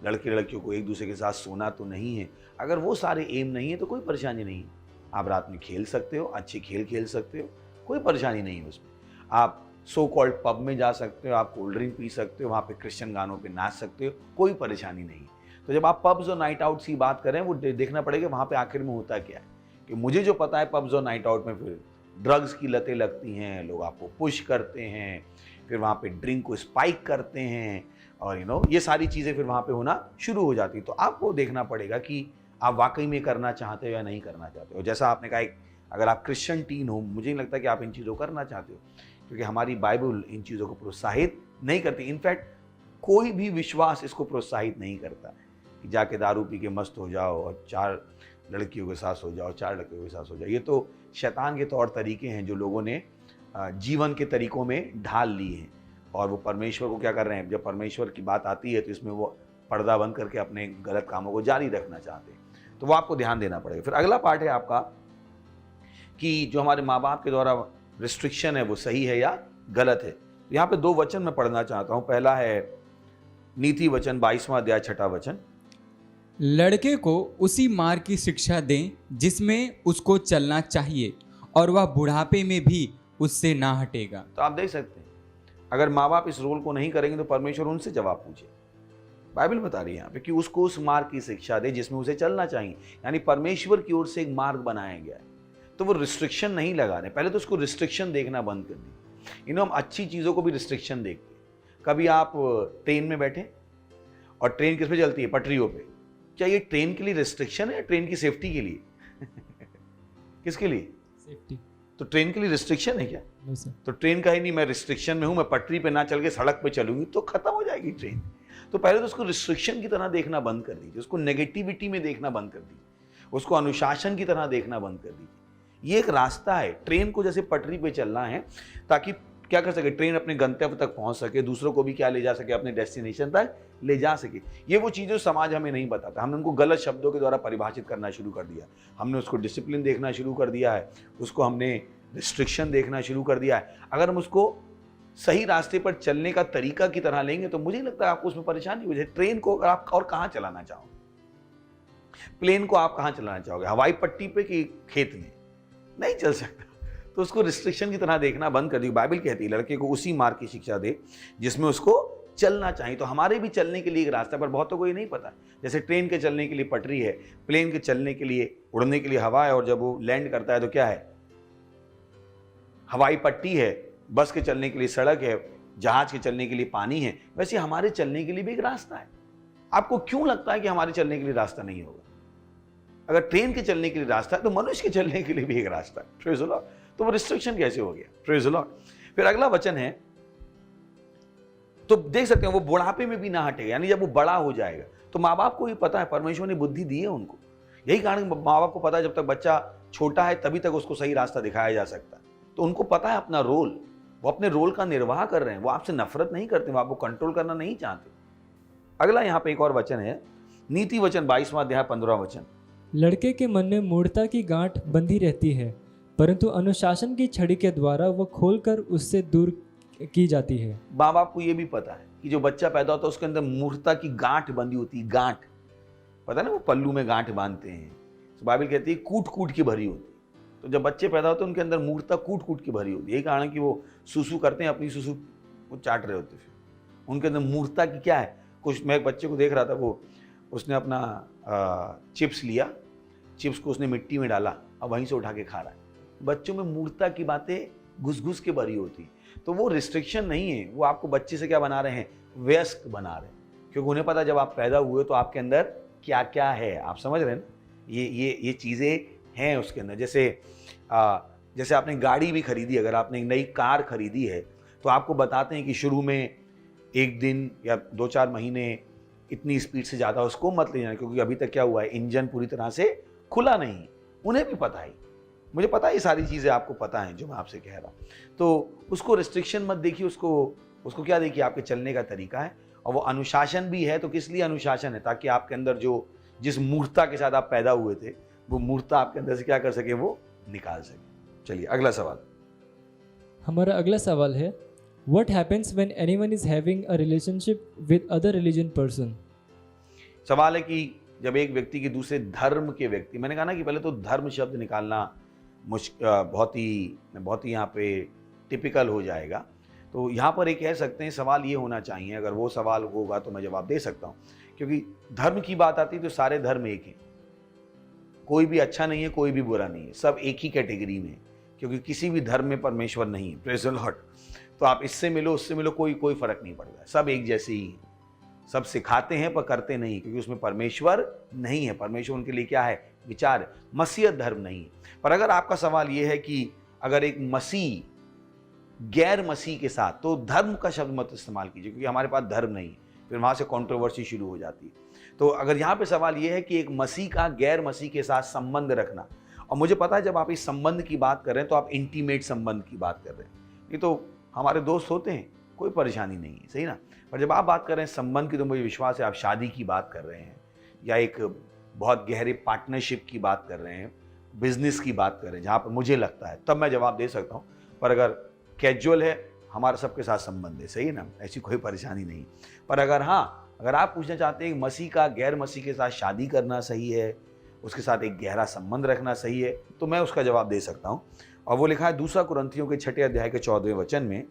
लड़के लड़कियों को एक दूसरे के साथ सोना तो नहीं है। अगर वो सारे एम नहीं है तो कोई परेशानी नहीं है। आप रात में खेल सकते हो, अच्छे खेल खेल सकते हो, कोई परेशानी नहीं है उसमें। आप सो कॉल्ड पब में जा सकते हो, आप कोल्ड ड्रिंक पी सकते हो, वहाँ पे क्रिश्चियन गानों पे नाच सकते हो, कोई परेशानी नहीं है। तो जब आप पब्स और नाइट आउट्स की बात करें, वो देखना पड़ेगा वहाँ पे आखिर में होता क्या है। कि मुझे जो पता है, पब्स और नाइट आउट में फिर ड्रग्स की लतें लगती हैं, लोग आपको पुश करते हैं, फिर वहाँ पे ड्रिंक को स्पाइक करते हैं, और ये सारी चीज़ें फिर वहाँ पे होना शुरू हो जाती। तो आपको देखना पड़ेगा कि आप वाकई में करना चाहते हो या नहीं करना चाहते हो। जैसा आपने कहा, अगर आप क्रिश्चियन टीन हो, मुझे नहीं लगता कि आप इन चीज़ों को करना चाहते हो, क्योंकि हमारी बाइबल इन चीज़ों को प्रोत्साहित नहीं करती। इनफैक्ट कोई भी विश्वास इसको प्रोत्साहित नहीं करता कि जाके दारू पी के मस्त हो जाओ और 4 लड़कियों के साथ हो जाओ, 4 लड़कियों के साथ हो जाओ। ये तो शैतान के तौर तरीके हैं जो लोगों ने जीवन के तरीकों में ढाल लिए हैं। और वो परमेश्वर को क्या कर रहे हैं, जब परमेश्वर की बात आती है तो इसमें वो पर्दा बंद करके अपने गलत कामों को जारी रखना चाहते हैं। तो वो आपको ध्यान देना पड़ेगा। फिर अगला पार्ट है आपका कि जो हमारे माँ बाप के द्वारा रिस्ट्रिक्शन है वो सही है या गलत है। तो यहाँ पे 2 वचन मैं पढ़ना चाहता हूँ। पहला है नीति वचन 22वां अध्याय 6वां वचन। लड़के को उसी मार्ग की शिक्षा दें जिसमें उसको चलना चाहिए, और वह बुढ़ापे में भी उससे ना हटेगा। तो आप देख सकते हैं, अगर माँ बाप इस रोल को नहीं करेंगे तो परमेश्वर उनसे जवाब पूछे। बाइबल बता रही है यहाँ पे कि उसको उस मार्ग की शिक्षा दे जिसमें उसे चलना चाहिए, यानी परमेश्वर की ओर से एक मार्ग बनाया गया है। तो वो रिस्ट्रिक्शन नहीं लगा रहे, पहले तो उसको रिस्ट्रिक्शन देखना बंद कर दी। हम अच्छी चीज़ों को भी रिस्ट्रिक्शन देखते हैं। कभी आप ट्रेन में बैठे और ट्रेन किस पे चलती है, पटरियों पे, क्या ये ट्रेन के लिए रिस्ट्रिक्शन है या ट्रेन की सेफ्टी के लिए? किसके लिए? सेफ्टी। तो ट्रेन के लिए रिस्ट्रिक्शन है क्या? No sir. तो ट्रेन का ही नहीं, मैं रिस्ट्रिक्शन में हूं, मैं पटरी पे ना चल के सड़क पे चलूंगी तो खत्म हो जाएगी ट्रेन। तो पहले तो उसको रिस्ट्रिक्शन की तरह देखना बंद कर दीजिए, उसको नेगेटिविटी में देखना बंद कर दीजिए, उसको अनुशासन की तरह देखना बंद कर दीजिए। ये एक रास्ता है, ट्रेन को जैसे पटरी पे चलना है ताकि क्या कर सके, ट्रेन अपने गंतव्य तक पहुंच सके, दूसरों को भी क्या ले जा सके, अपने डेस्टिनेशन तक ले जा सके। ये वो चीज़ें समाज हमें नहीं बताता, हमने उनको गलत शब्दों के द्वारा परिभाषित करना शुरू कर दिया। हमने उसको डिसिप्लिन देखना शुरू कर दिया है, उसको हमने रिस्ट्रिक्शन देखना शुरू कर दिया है। अगर हम उसको सही रास्ते पर चलने का तरीका की तरह लेंगे तो मुझे लगता है आपको उसमें परेशानी हो जाए। ट्रेन को अगर आप और कहाँ चलाना चाहो, प्लेन को आप कहाँ चलाना चाहोगे, हवाई पट्टी पे कि खेत में? नहीं चल सकता। तो उसको रिस्ट्रिक्शन की तरह देखना बंद कर दी। बाइबल कहती है लड़के को उसी मार्ग की शिक्षा दे जिसमें उसको चलना चाहिए। तो हमारे भी चलने के लिए एक रास्ता, पर बहुतों को ये नहीं पता। जैसे ट्रेन के चलने के लिए पटरी है, प्लेन के चलने के लिए, उड़ने के लिए हवा है, और जब वो लैंड करता है तो क्या है, हवाई पट्टी है। बस के चलने के लिए सड़क है, जहाज के चलने के लिए पानी है। वैसे हमारे चलने के लिए भी एक रास्ता है। आपको क्यों लगता है कि हमारे चलने के लिए रास्ता नहीं होगा? अगर ट्रेन के चलने के लिए रास्ता है तो मनुष्य के चलने के लिए भी एक रास्ता है। Praise the Lord. तो वो रिस्ट्रिक्शन कैसे हो गया? Praise the Lord. फिर अगला वचन है, तो देख सकते हैं वो बुढ़ापे में भी ना हटेगा, यानी जब वो बड़ा हो जाएगा। तो माँ बाप को ये पता है, परमेश्वर ने बुद्धि दी है उनको। यही कारण माँ बाप को पता है जब तक बच्चा छोटा है तभी तक उसको सही रास्ता दिखाया जा सकता है। तो उनको पता है अपना रोल, वो अपने रोल का निर्वाह कर रहे हैं। वो आपसे नफरत नहीं करते, वो आपको कंट्रोल करना नहीं चाहते। अगला यहाँ पे एक और वचन है, नीति वचन 22वां अध्याय 15वां वचन। लड़के के मन में मूढ़ता की गांठ बंधी रहती है, परंतु अनुशासन की छड़ी के द्वारा वह खोलकर उससे दूर की जाती है। माँ बाप को ये भी पता है कि जो बच्चा पैदा होता है उसके अंदर मूर्खता की गांठ बंधी होती है। गांठ, पता है ना, वो पल्लू में गांठ बांधते हैं। तो बाइबल कहती है कूट कूट की भरी होती है। तो जब बच्चे पैदा होते हैं उनके अंदर मूर्खता कूट कूट की भरी होती है। यही कारण कि वो सुसु करते हैं, अपनी सुसु वो चाट रहे होते हैं। फिर उनके अंदर मूर्खता की क्या है कुछ। मैं एक बच्चे को देख रहा था, वो उसने अपना चिप्स लिया, चिप्स को उसने मिट्टी में डाला और वहीं से उठा के खा रहा है। बच्चों में मूर्खता की बातें घुस घुस के भरी होती। तो वो रिस्ट्रिक्शन नहीं है, वो आपको बच्चे से क्या बना रहे हैं, वयस्क बना रहे हैं। क्योंकि उन्हें पता जब आप पैदा हुए तो आपके अंदर क्या क्या है। आप समझ रहे हैं ना, ये चीज़ें हैं उसके अंदर। जैसे आपने गाड़ी भी खरीदी, अगर आपने एक नई कार खरीदी है तो आपको बताते हैं कि शुरू में 1 दिन या 2-4 महीने इतनी स्पीड से ज़्यादा उसको मत ले जाना, क्योंकि अभी तक क्या हुआ है, इंजन पूरी तरह से खुला नहीं। उन्हें भी पता है, मुझे पता है ये सारी चीज़ें आपको पता हैं जो मैं आपसे कह रहा हूँ। तो उसको रिस्ट्रिक्शन मत देखिए, उसको क्या देखिए, आपके चलने का तरीका है। और वो अनुशासन भी है। तो किस लिए अनुशासन है? ताकि आपके अंदर जिस मूर्खता के साथ आप पैदा हुए थे, वो मूर्खता आपके अंदर से क्या कर सके, वो निकाल सके। चलिए अगला सवाल। हमारा अगला सवाल है, what happens when anyone is having a relationship with other religion person? सवाल है कि जब एक व्यक्ति के दूसरे धर्म के व्यक्ति, मैंने कहा ना कि पहले तो धर्म शब्द निकालना बहुत ही यहाँ पे टिपिकल हो जाएगा। तो यहाँ पर एक कह सकते हैं सवाल ये होना चाहिए, अगर वो सवाल होगा तो मैं जवाब दे सकता हूँ। क्योंकि धर्म की बात आती है तो सारे धर्म एक हैं, कोई भी अच्छा नहीं है, कोई भी बुरा नहीं है, सब एक ही कैटेगरी में। क्योंकि किसी भी धर्म में परमेश्वर नहीं है। Praise the Lord. तो आप इससे मिलो उससे मिलो, कोई फर्क नहीं पड़ता, सब एक जैसे ही हैं। सब सिखाते हैं पर करते नहीं, क्योंकि उसमें परमेश्वर नहीं है। परमेश्वर उनके लिए क्या है, विचार है। मसीहत धर्म नहीं है। पर अगर आपका सवाल यह है कि अगर एक मसीह गैर मसीह के साथ, तो धर्म का शब्द मत इस्तेमाल कीजिए, क्योंकि हमारे पास धर्म नहीं है, फिर वहां से कंट्रोवर्सी शुरू हो जाती है। तो अगर यहाँ पे सवाल यह है कि एक मसीह का गैर मसीह के साथ संबंध रखना, और मुझे पता है जब आप इस संबंध की बात कर रहे हैं तो आप इंटीमेट संबंध की बात कर रहे हैं। ये तो हमारे दोस्त होते हैं, कोई परेशानी नहीं है, सही ना। पर जब आप बात कर रहे हैं संबंध की, तो मुझे विश्वास है आप शादी की बात कर रहे हैं, या एक बहुत गहरे पार्टनरशिप की बात कर रहे हैं, बिजनेस की बात कर रहे हैं, जहाँ पर मुझे लगता है तब मैं जवाब दे सकता हूँ। पर अगर कैजुअल है, हमारा सबके साथ संबंध है, सही है ना, ऐसी कोई परेशानी नहीं। पर अगर हाँ, अगर आप पूछना चाहते हैं मसीह का गैर मसीह के साथ शादी करना सही है, उसके साथ एक गहरा संबंध रखना सही है, तो मैं उसका जवाब दे सकता हूँ। और वो लिखा है 2 कुरिन्थियों के 6 अध्याय के 14वें वचन में,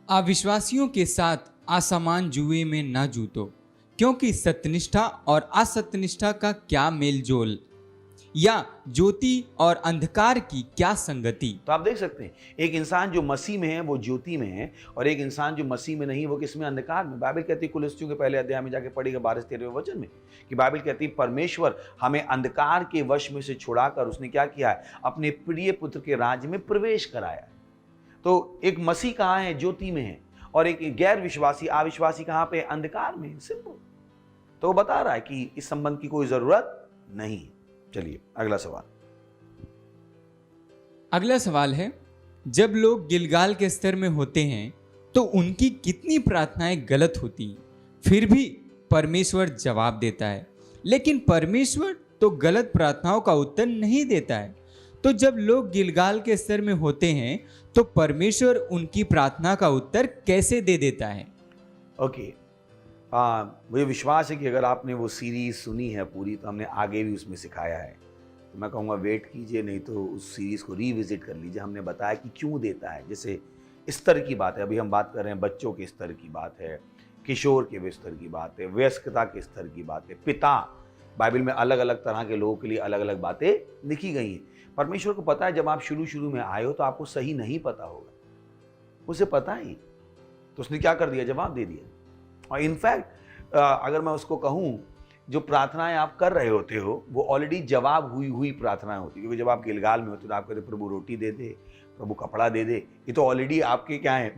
अविश्वासियों के साथ असमान जुए में न जूतो, क्योंकि सत्यनिष्ठा और असत्यनिष्ठा का क्या मेलजोल, या ज्योति और अंधकार की क्या संगति। तो आप देख सकते हैं एक इंसान जो मसीह में है वो ज्योति में है, और एक इंसान जो मसीह में नहीं वो किस में, अंधकार में। बाइबल कहती है कुलस्तियों के पहले अध्याय में जाके पढ़ेगा 12-13वें वचन में, कि बाइबल कहती है परमेश्वर हमें अंधकार के वश में से छुड़ाकर उसने क्या किया है, अपने प्रिय पुत्र के राज्य में प्रवेश कराया। तो एक मसीह कहाँ है, ज्योति में है, और एक गैर विश्वासी अविश्वासी कहाँ पे, अंधकार में। सिंपल। तो वो बता रहा है कि इस संबंध की कोई जरूरत नहीं है। चलिए अगला सवाल। अगला सवाल है, जब लोग गिलगाल के स्तर में होते हैं तो उनकी कितनी प्रार्थनाएं गलत होती हैं, फिर भी परमेश्वर जवाब देता है, लेकिन परमेश्वर तो गलत प्रार्थनाओं का उत्तर नहीं देता है। तो जब लोग गिलगाल के स्तर में होते हैं तो परमेश्वर उनकी प्रार्थना का उत्तर कैसे दे देता है? ओके, मुझे विश्वास है कि अगर आपने वो सीरीज सुनी है पूरी, तो हमने आगे भी उसमें सिखाया है। तो मैं कहूँगा वेट कीजिए, नहीं तो उस सीरीज़ को रीविजिट कर लीजिए। हमने बताया कि क्यों देता है। जैसे स्तर की बात है, अभी हम बात कर रहे हैं बच्चों के स्तर की बात है, किशोर के स्तर की बात है, वयस्कता के स्तर की बात है, पिता। बाइबल में अलग अलग तरह के लोगों के लिए अलग अलग बातें लिखी गई हैं। परमेश्वर को पता है जब आप शुरू में आए हो तो आपको सही नहीं पता होगा, उसे पता ही, तो उसने क्या कर दिया, जवाब दे दिया। और इनफैक्ट अगर मैं उसको कहूँ, जो प्रार्थनाएं आप कर रहे होते हो वो ऑलरेडी जवाब हुई प्रार्थनाएं होती, क्योंकि जब आप गिलगाल में होते हो तो आप कहते प्रभु रोटी दे दे, प्रभु कपड़ा दे दे। ये तो ऑलरेडी आपके क्या है,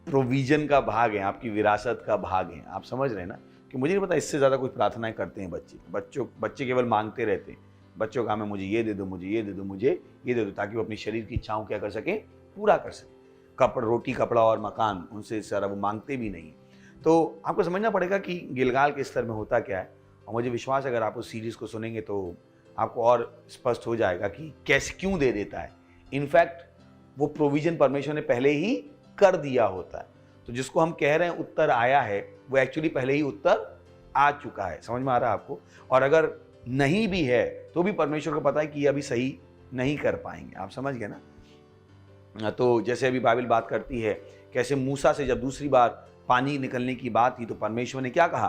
प्रोविजन का भाग है, आपकी विरासत का भाग है। आप समझ रहे हैं ना, कि मुझे नहीं पता इससे ज़्यादा कुछ प्रार्थनाएं करते हैं बच्चे केवल मांगते रहते हैं। बच्चों का हमें मुझे ये दे दो, मुझे ये दे दो, मुझे ये दे दो, ताकि वो अपनी शरीर की इच्छाओं क्या कर सकें, पूरा कर सकें। रोटी कपड़ा और मकान, उनसे सारा वो मांगते भी नहीं। तो आपको समझना पड़ेगा कि गिलगाल के स्तर में होता क्या है। और मुझे विश्वास है अगर आप उस सीरीज़ को सुनेंगे तो आपको और स्पष्ट हो जाएगा कि कैसे, क्यों दे देता है। इनफैक्ट वो प्रोविजन परमेश्वर ने पहले ही कर दिया होता है। तो जिसको हम कह रहे हैं उत्तर आया है, वो एक्चुअली पहले ही उत्तर आ चुका है। समझ में आ रहा है आपको? और अगर नहीं भी है तो भी परमेश्वर को पता है कि ये अभी सही नहीं कर पाएंगे। आप समझ गए ना? तो जैसे अभी बाइबल बात करती है कैसे मूसा से जब दूसरी बार पानी निकलने की बात थी तो परमेश्वर ने क्या कहा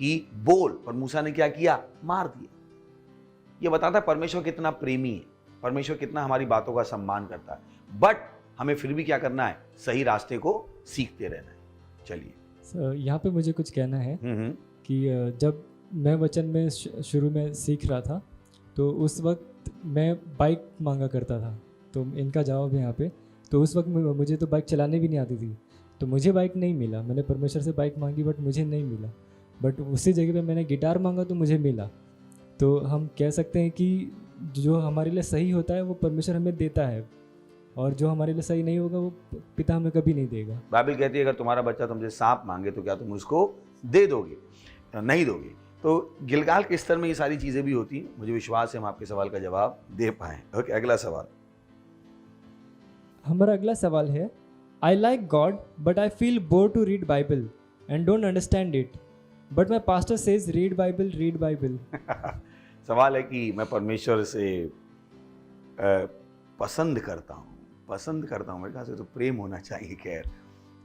कि बोल, पर मूसा ने क्या किया, मार दिया। ये बताता है परमेश्वर कितना प्रेमी है, परमेश्वर कितना हमारी बातों का सम्मान करता है। बट हमें फिर भी क्या करना है, सही रास्ते को सीखते रहना है। चलिए यहाँ पे मुझे कुछ कहना है कि जब मैं वचन में शुरू में सीख रहा था तो उस वक्त मैं बाइक मांगा करता था। तो इनका जवाब है यहाँ पे, तो उस वक्त मुझे तो बाइक चलाने भी नहीं आती थी, तो मुझे बाइक नहीं मिला। मैंने परमेश्वर से बाइक मांगी बट मुझे नहीं मिला। बट उसी जगह पे मैंने गिटार मांगा तो मुझे मिला। तो हम कह सकते हैं कि जो हमारे लिए सही होता है वो परमेश्वर हमें देता है, और जो हमारे लिए सही नहीं होगा वो पिता हमें कभी नहीं देगा। बाइबल कहती है अगर तुम्हारा बच्चा तुमसे सांप मांगे तो क्या तुम उसको दे दोगे? नहीं दोगे। तो गिलगाल के स्तर में ये सारी चीज़ें भी होती हैं। मुझे विश्वास है हम आपके सवाल का जवाब दे पाएँ। ओके, अगला सवाल। हमारा अगला सवाल है, I like God but I feel bored to read Bible and don't understand it. But my pastor says read Bible, read Bible. सवाल है कि मैं परमेश्वर से पसंद करता हूँ मेरे ख्याल से तो प्रेम होना चाहिए। खैर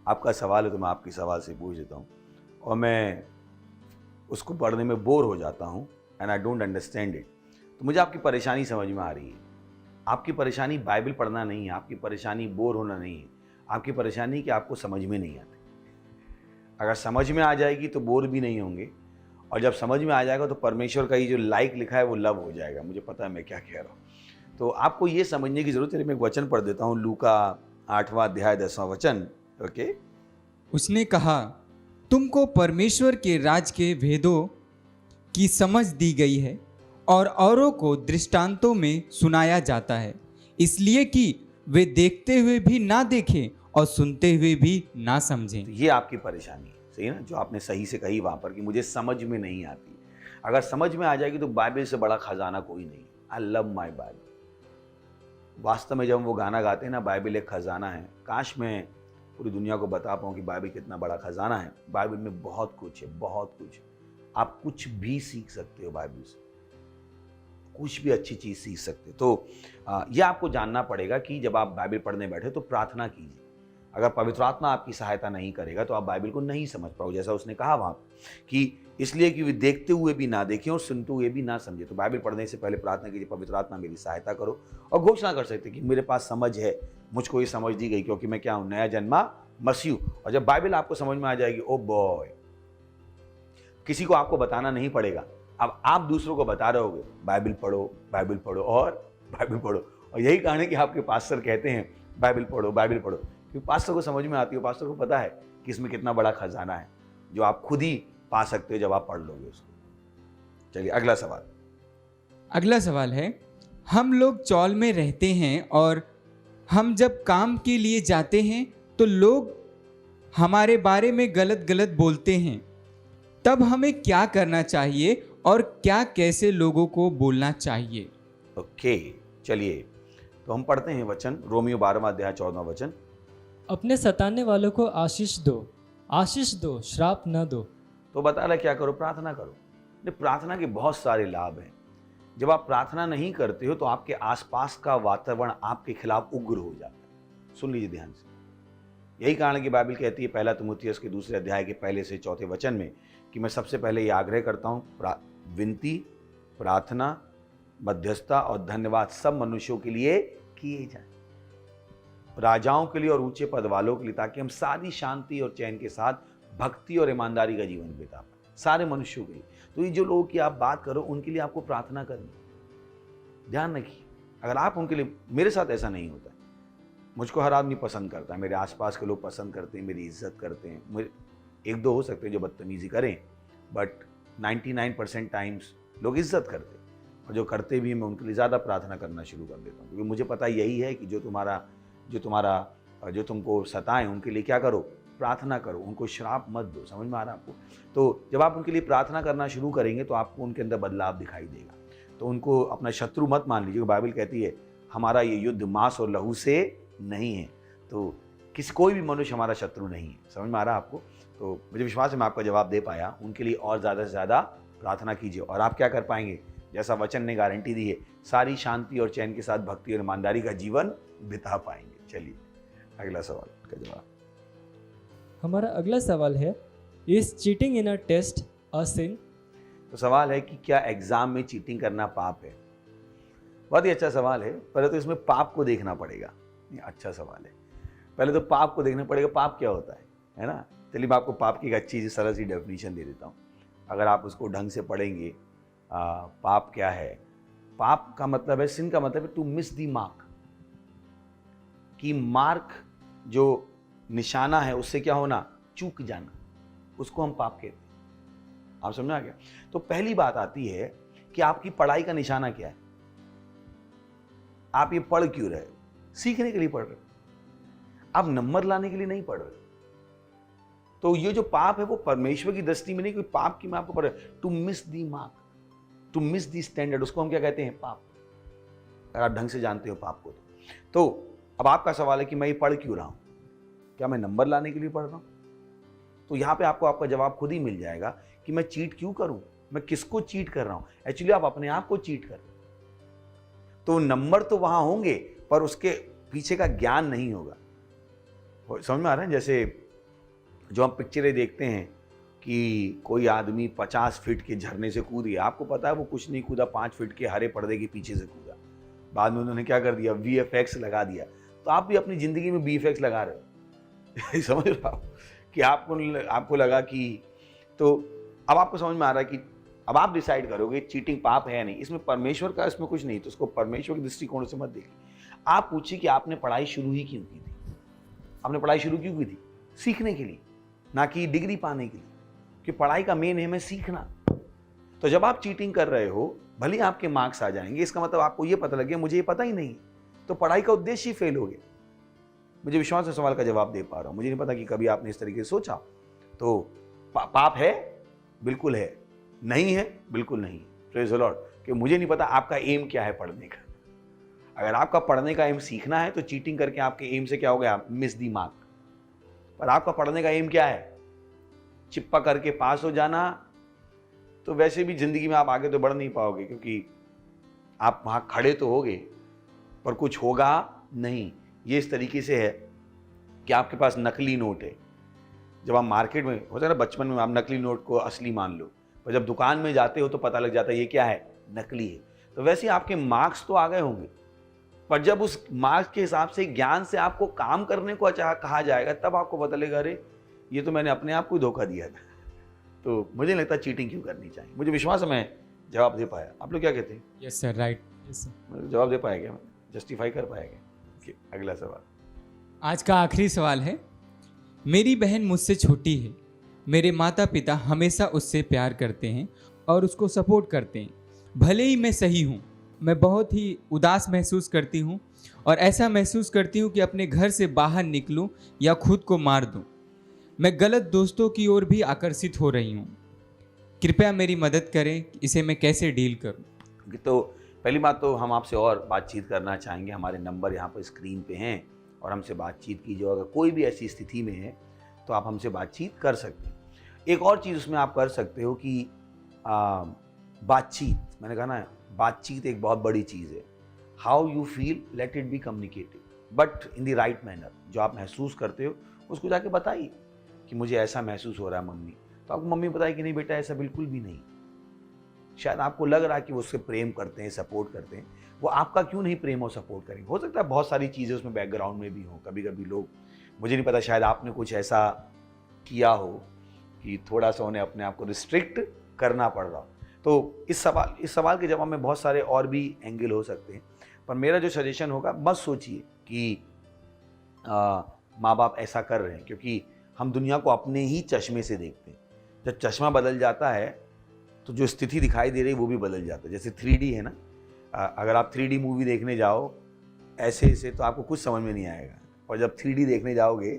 आपका सवाल है तो मैं आपके सवाल से पूछ देता हूँ। और मैं उसको पढ़ने में बोर हो जाता हूँ and I don't understand it. तो मुझे आपकी परेशानी समझ में आ रही है। आपकी परेशानी बाइबल पढ़ना नहीं है, आपकी परेशानी बोर होना नहीं है, आपकी परेशानी कि आपको समझ में नहीं आती। अगर समझ में आ जाएगी तो बोर भी नहीं होंगे, और जब समझ में आ जाएगा तो परमेश्वर का ये जो लाइक लिखा है वो लव हो जाएगा। मुझे पता है मैं क्या कह रहा हूँ। तो आपको ये समझने की जरूरत है। मैं एक वचन पढ़ देता हूँ, लूका 8वां अध्याय 10वां वचन। ओके, उसने कहा, तुमको परमेश्वर के राज के भेदों की समझ दी गई है और औरों को दृष्टांतों में सुनाया जाता है, इसलिए कि वे देखते हुए भी ना देखें और सुनते हुए भी ना समझें। तो ये आपकी परेशानी है, सही है ना, जो आपने सही से कही वहाँ पर कि मुझे समझ में नहीं आती। अगर समझ में आ जाएगी तो बाइबल से बड़ा खजाना कोई नहीं। I love my Bible. वास्तव में जब हम वो गाना गाते हैं ना, बाइबल एक खजाना है, काश मैं पूरी दुनिया को बता पाऊँ कि बाइबल कितना बड़ा खजाना है। बाइबल में बहुत कुछ है, बहुत कुछ। आप कुछ भी सीख सकते हो बाइबल से, कुछ भी अच्छी चीज़ सीख सकते हो। तो ये आपको जानना पड़ेगा कि जब आप बाइबल पढ़ने बैठे तो प्रार्थना कीजिए। अगर पवित्र आत्मा आपकी सहायता नहीं करेगा तो आप बाइबल को नहीं समझ पाओगे, जैसा उसने कहा वहाँ कि इसलिए कि वे देखते हुए भी ना देखें और सुनते हुए भी ना समझे। तो बाइबल पढ़ने से पहले प्रार्थना कीजिए, पवित्र आत्मा मेरी सहायता करो, और घोषणा कर सकते कि मेरे पास समझ है, मुझको ये समझ दी गई क्योंकि मैं क्या हूँ, नया जन्मा मसीह। और जब बाइबल आपको समझ में आ जाएगी, ओ बॉय, किसी को आपको बताना नहीं पड़ेगा। अब आप दूसरों को बता रहे होगे बाइबल पढ़ो, बाइबल पढ़ो और बाइबल पढ़ो। और यही कारण है कि आपके पास्टर कहते हैं बाइबल पढ़ो, बाइबल पढ़ो, क्योंकि पास्टर को समझ में आती है, पास्टर को पता है कि इसमें कितना बड़ा खजाना है जो आप खुद ही पा सकते हो जब आप पढ़ लोगे उसको। चलिए अगला सवाल। अगला सवाल है, हम लोग चौल में रहते हैं और हम जब काम के लिए जाते हैं तो लोग हमारे बारे में गलत गलत बोलते हैं, तब हमें क्या करना चाहिए और क्या कैसे लोगों को बोलना चाहिए? ओके, चलिए तो हम पढ़ते हैं वचन, रोमियो 12वां अध्याय 14वां वचन। अपने सताने वालों को आशीष दो, आशीष दो, श्राप न दो। तो बता रहा क्या करो, प्रार्थना करो। प्रार्थना के बहुत सारे लाभ हैं। जब आप प्रार्थना नहीं करते हो तो आपके आसपास का वातावरण आपके खिलाफ उग्र हो जाता है। सुन लीजिए ध्यान से। यही कारण है कि बाइबल कहती है पहला तीमुथियुस के 2 अध्याय के पहले से 4 वचन में कि मैं सबसे पहले ये आग्रह करता हूँ, विनती, प्रार्थना, मध्यस्थता और धन्यवाद सब मनुष्यों के लिए किए जाए, राजाओं के लिए और ऊंचे पद वालों के लिए, ताकि हम सारी शांति और चैन के साथ भक्ति और ईमानदारी का जीवन बिता पाए, सारे मनुष्यों के लिए। तो ये जो लोगों की आप बात करो उनके लिए आपको प्रार्थना करनी। ध्यान रखिए, अगर आप उनके लिए, मेरे साथ ऐसा नहीं होता है। मुझको हर आदमी पसंद करता है, मेरे आसपास के लोग पसंद करते हैं, मेरी इज्जत करते हैं। मुझे 1-2 हो सकते हैं जो बदतमीजी करें, बट 99% टाइम्स लोग इज्जत करते हैं, और जो करते भी मैं उनके लिए ज़्यादा प्रार्थना करना शुरू कर देता हूँ, क्योंकि मुझे पता यही है कि जो तुमको सताएं उनके लिए क्या करो, प्रार्थना करो, उनको श्राप मत दो। समझ में आ रहा है आपको? तो जब आप उनके लिए प्रार्थना करना शुरू करेंगे तो आपको उनके अंदर बदलाव दिखाई देगा। तो उनको अपना शत्रु मत मान लीजिए। बाइबल कहती है हमारा ये युद्ध मांस और लहू से नहीं है। तो कोई भी मनुष्य हमारा शत्रु नहीं है। समझ में आ रहा है आपको? तो मुझे विश्वास है मैं आपका जवाब दे पाया। उनके लिए और ज़्यादा से ज़्यादा प्रार्थना कीजिए, और आप क्या कर पाएंगे, जैसा वचन ने गारंटी दी है, सारी शांति और चैन के साथ भक्ति और ईमानदारी का जीवन बिता पाएंगे। चलिए अगला सवाल का जवाब। हमारा अगला सवाल है, is cheating in a test a sin? तो सवाल है कि क्या एग्जाम में चीटिंग करना पाप है? बहुत ही अच्छा सवाल है। पहले तो इसमें पाप को देखना पड़ेगा। ये अच्छा सवाल है। पहले तो पाप को देखना पड़ेगा, पाप क्या होता है ना? चलिए मैं आपको पाप की एक अच्छी सी सरल सी डेफिनेशन दे देता हूँ, अगर आप उसको ढंग से पढ़ेंगे। पाप क्या है? पाप का मतलब है, सिन का मतलब है टू मिस दी मार्क, कि मार्क जो निशाना है उससे क्या होना, चूक जाना, उसको हम पाप कहते हैं। आप समझ आ गया? तो पहली बात आती है कि आपकी पढ़ाई का निशाना क्या है। आप ये पढ़ क्यों रहे? सीखने के लिए पढ़ रहे, आप नंबर लाने के लिए नहीं पढ़ रहे। तो ये जो पाप है वो परमेश्वर की दृष्टि में नहीं, कोई पाप की मैं आपको पढ़ रहा, to miss the mark, to miss the standard, उसको हम क्या कहते हैं, पाप। अगर आप ढंग से जानते हो पाप को तो अब आपका सवाल है कि मैं ये पढ़ क्यों रहा हूं, क्या मैं नंबर लाने के लिए पढ़ रहा हूं? तो यहां पे आपको आपका जवाब खुद ही मिल जाएगा कि मैं चीट क्यों करूं, मैं किसको चीट कर रहा हूं। एक्चुअली आप अपने आप को चीट कर रहे हो। तो नंबर तो वहां होंगे पर उसके पीछे का ज्ञान नहीं होगा। समझ में आ रहा है? जैसे जो हम पिक्चरें देखते हैं कि कोई आदमी 50 फीट के झरने से कूद गया, आपको पता है वो कुछ नहीं कूदा, 5 फीट के हरे पर्दे के पीछे से कूदा। बाद में उन्होंने क्या कर दिया, VFX लगा दिया। तो आप भी अपनी जिंदगी में VFX लगा रहे हो समझ रहे हो कि आपको लगा कि, तो अब आपको समझ में आ रहा है कि अब आप डिसाइड करोगे चीटिंग पाप है या नहीं। इसमें परमेश्वर का इसमें कुछ नहीं, तो उसको परमेश्वर के दृष्टिकोण से मत देखिए। आप पूछिए कि आपने पढ़ाई शुरू ही क्यों की थी। आपने पढ़ाई शुरू क्यों की थी? सीखने के लिए, ना कि डिग्री पाने के लिए, कि पढ़ाई का मेन एम है सीखना। तो जब आप चीटिंग कर रहे हो, भले आपके मार्क्स आ जाएंगे, इसका मतलब आपको ये पता लग गया मुझे ये पता ही नहीं, तो पढ़ाई का उद्देश्य ही फेल हो गया। मुझे विश्वास है सवाल का जवाब दे पा रहा हूँ। मुझे नहीं पता कि कभी आपने इस तरीके से सोचा। तो पाप है? बिल्कुल है। नहीं है? बिल्कुल नहीं। Praise the Lord. कि मुझे नहीं पता आपका एम क्या है पढ़ने का। अगर आपका पढ़ने का एम सीखना है तो चीटिंग करके आपके एम से क्या हो गया? Miss the mark. पर आपका पढ़ने का एम क्या है? चिप्पा करके पास हो जाना। तो वैसे भी जिंदगी में आप आगे तो बढ़ नहीं पाओगे, क्योंकि आप वहां खड़े तो होगे पर कुछ होगा नहीं। ये इस तरीके से है कि आपके पास नकली नोट है। जब आप मार्केट में होता है ना, बचपन में आप नकली नोट को असली मान लो, पर जब दुकान में जाते हो तो पता लग जाता है ये क्या है? नकली है। तो वैसे आपके मार्क्स तो आ गए होंगे, पर जब उस मार्क्स के हिसाब से ज्ञान से आपको काम करने को कहा जाएगा, तब आपको पता लगेगा अरे ये तो मैंने अपने आप को धोखा दिया था। तो मुझे नहीं लगता चीटिंग क्यों करनी चाहिए। मुझे विश्वास है मैं जवाब दे पाया। आप लोग क्या कहते हैं? Yes sir, right. Yes sir, जवाब दे पाया क्या? मैं जस्टिफाई कर पाया क्या? अगला सवाल। आज का आखिरी सवाल है। मेरी बहन मुझसे छोटी है। मेरे माता पिता हमेशा उससे प्यार करते हैं और उसको सपोर्ट करते हैं। भले ही मैं सही हूँ, मैं बहुत ही उदास महसूस करती हूँ और ऐसा महसूस करती हूँ कि अपने घर से बाहर निकलूँ या खुद को मार दूँ। मैं गलत दोस्तों की ओर भी आकर्षित हो रही हूँ। कृपया मेरी मदद करें, इसे मैं कैसे डील करूँ? तो पहली बात तो हम आपसे और बातचीत करना चाहेंगे। हमारे नंबर यहाँ पर स्क्रीन पे हैं और हमसे बातचीत कीजिए। अगर कोई भी ऐसी स्थिति में है तो आप हमसे बातचीत कर सकते हैं। एक और चीज़ उसमें आप कर सकते हो कि बातचीत, मैंने कहा ना, बातचीत एक बहुत बड़ी चीज़ है। How you feel, let it be communicated, but in the right manner. जो आप महसूस करते हो उसको जाके बताइए कि मुझे ऐसा महसूस हो रहा है मम्मी। तो आपको मम्मी बताए कि नहीं बेटा ऐसा बिल्कुल भी नहीं। शायद आपको लग रहा है कि वो उससे प्रेम करते हैं, सपोर्ट करते हैं। वो आपका क्यों नहीं प्रेम और सपोर्ट करेंगे? हो सकता है बहुत सारी चीज़ें उसमें बैकग्राउंड में भी हो। कभी कभी लोग, मुझे नहीं पता, शायद आपने कुछ ऐसा किया हो कि थोड़ा सा उन्हें अपने आप को रिस्ट्रिक्ट करना पड़ रहा हो। तो इस सवाल के जवाब में बहुत सारे और भी एंगल हो सकते हैं। पर मेरा जो सजेशन होगा, मत सोचिए कि माँ बाप ऐसा कर रहे हैं, क्योंकि हम दुनिया को अपने ही चश्मे से देखते हैं। जब चश्मा बदल जाता है तो जो स्थिति दिखाई दे रही है वो भी बदल जाता है। जैसे 3D है ना, अगर आप 3D मूवी देखने जाओ ऐसे ऐसे तो आपको कुछ समझ में नहीं आएगा, और जब 3D देखने जाओगे,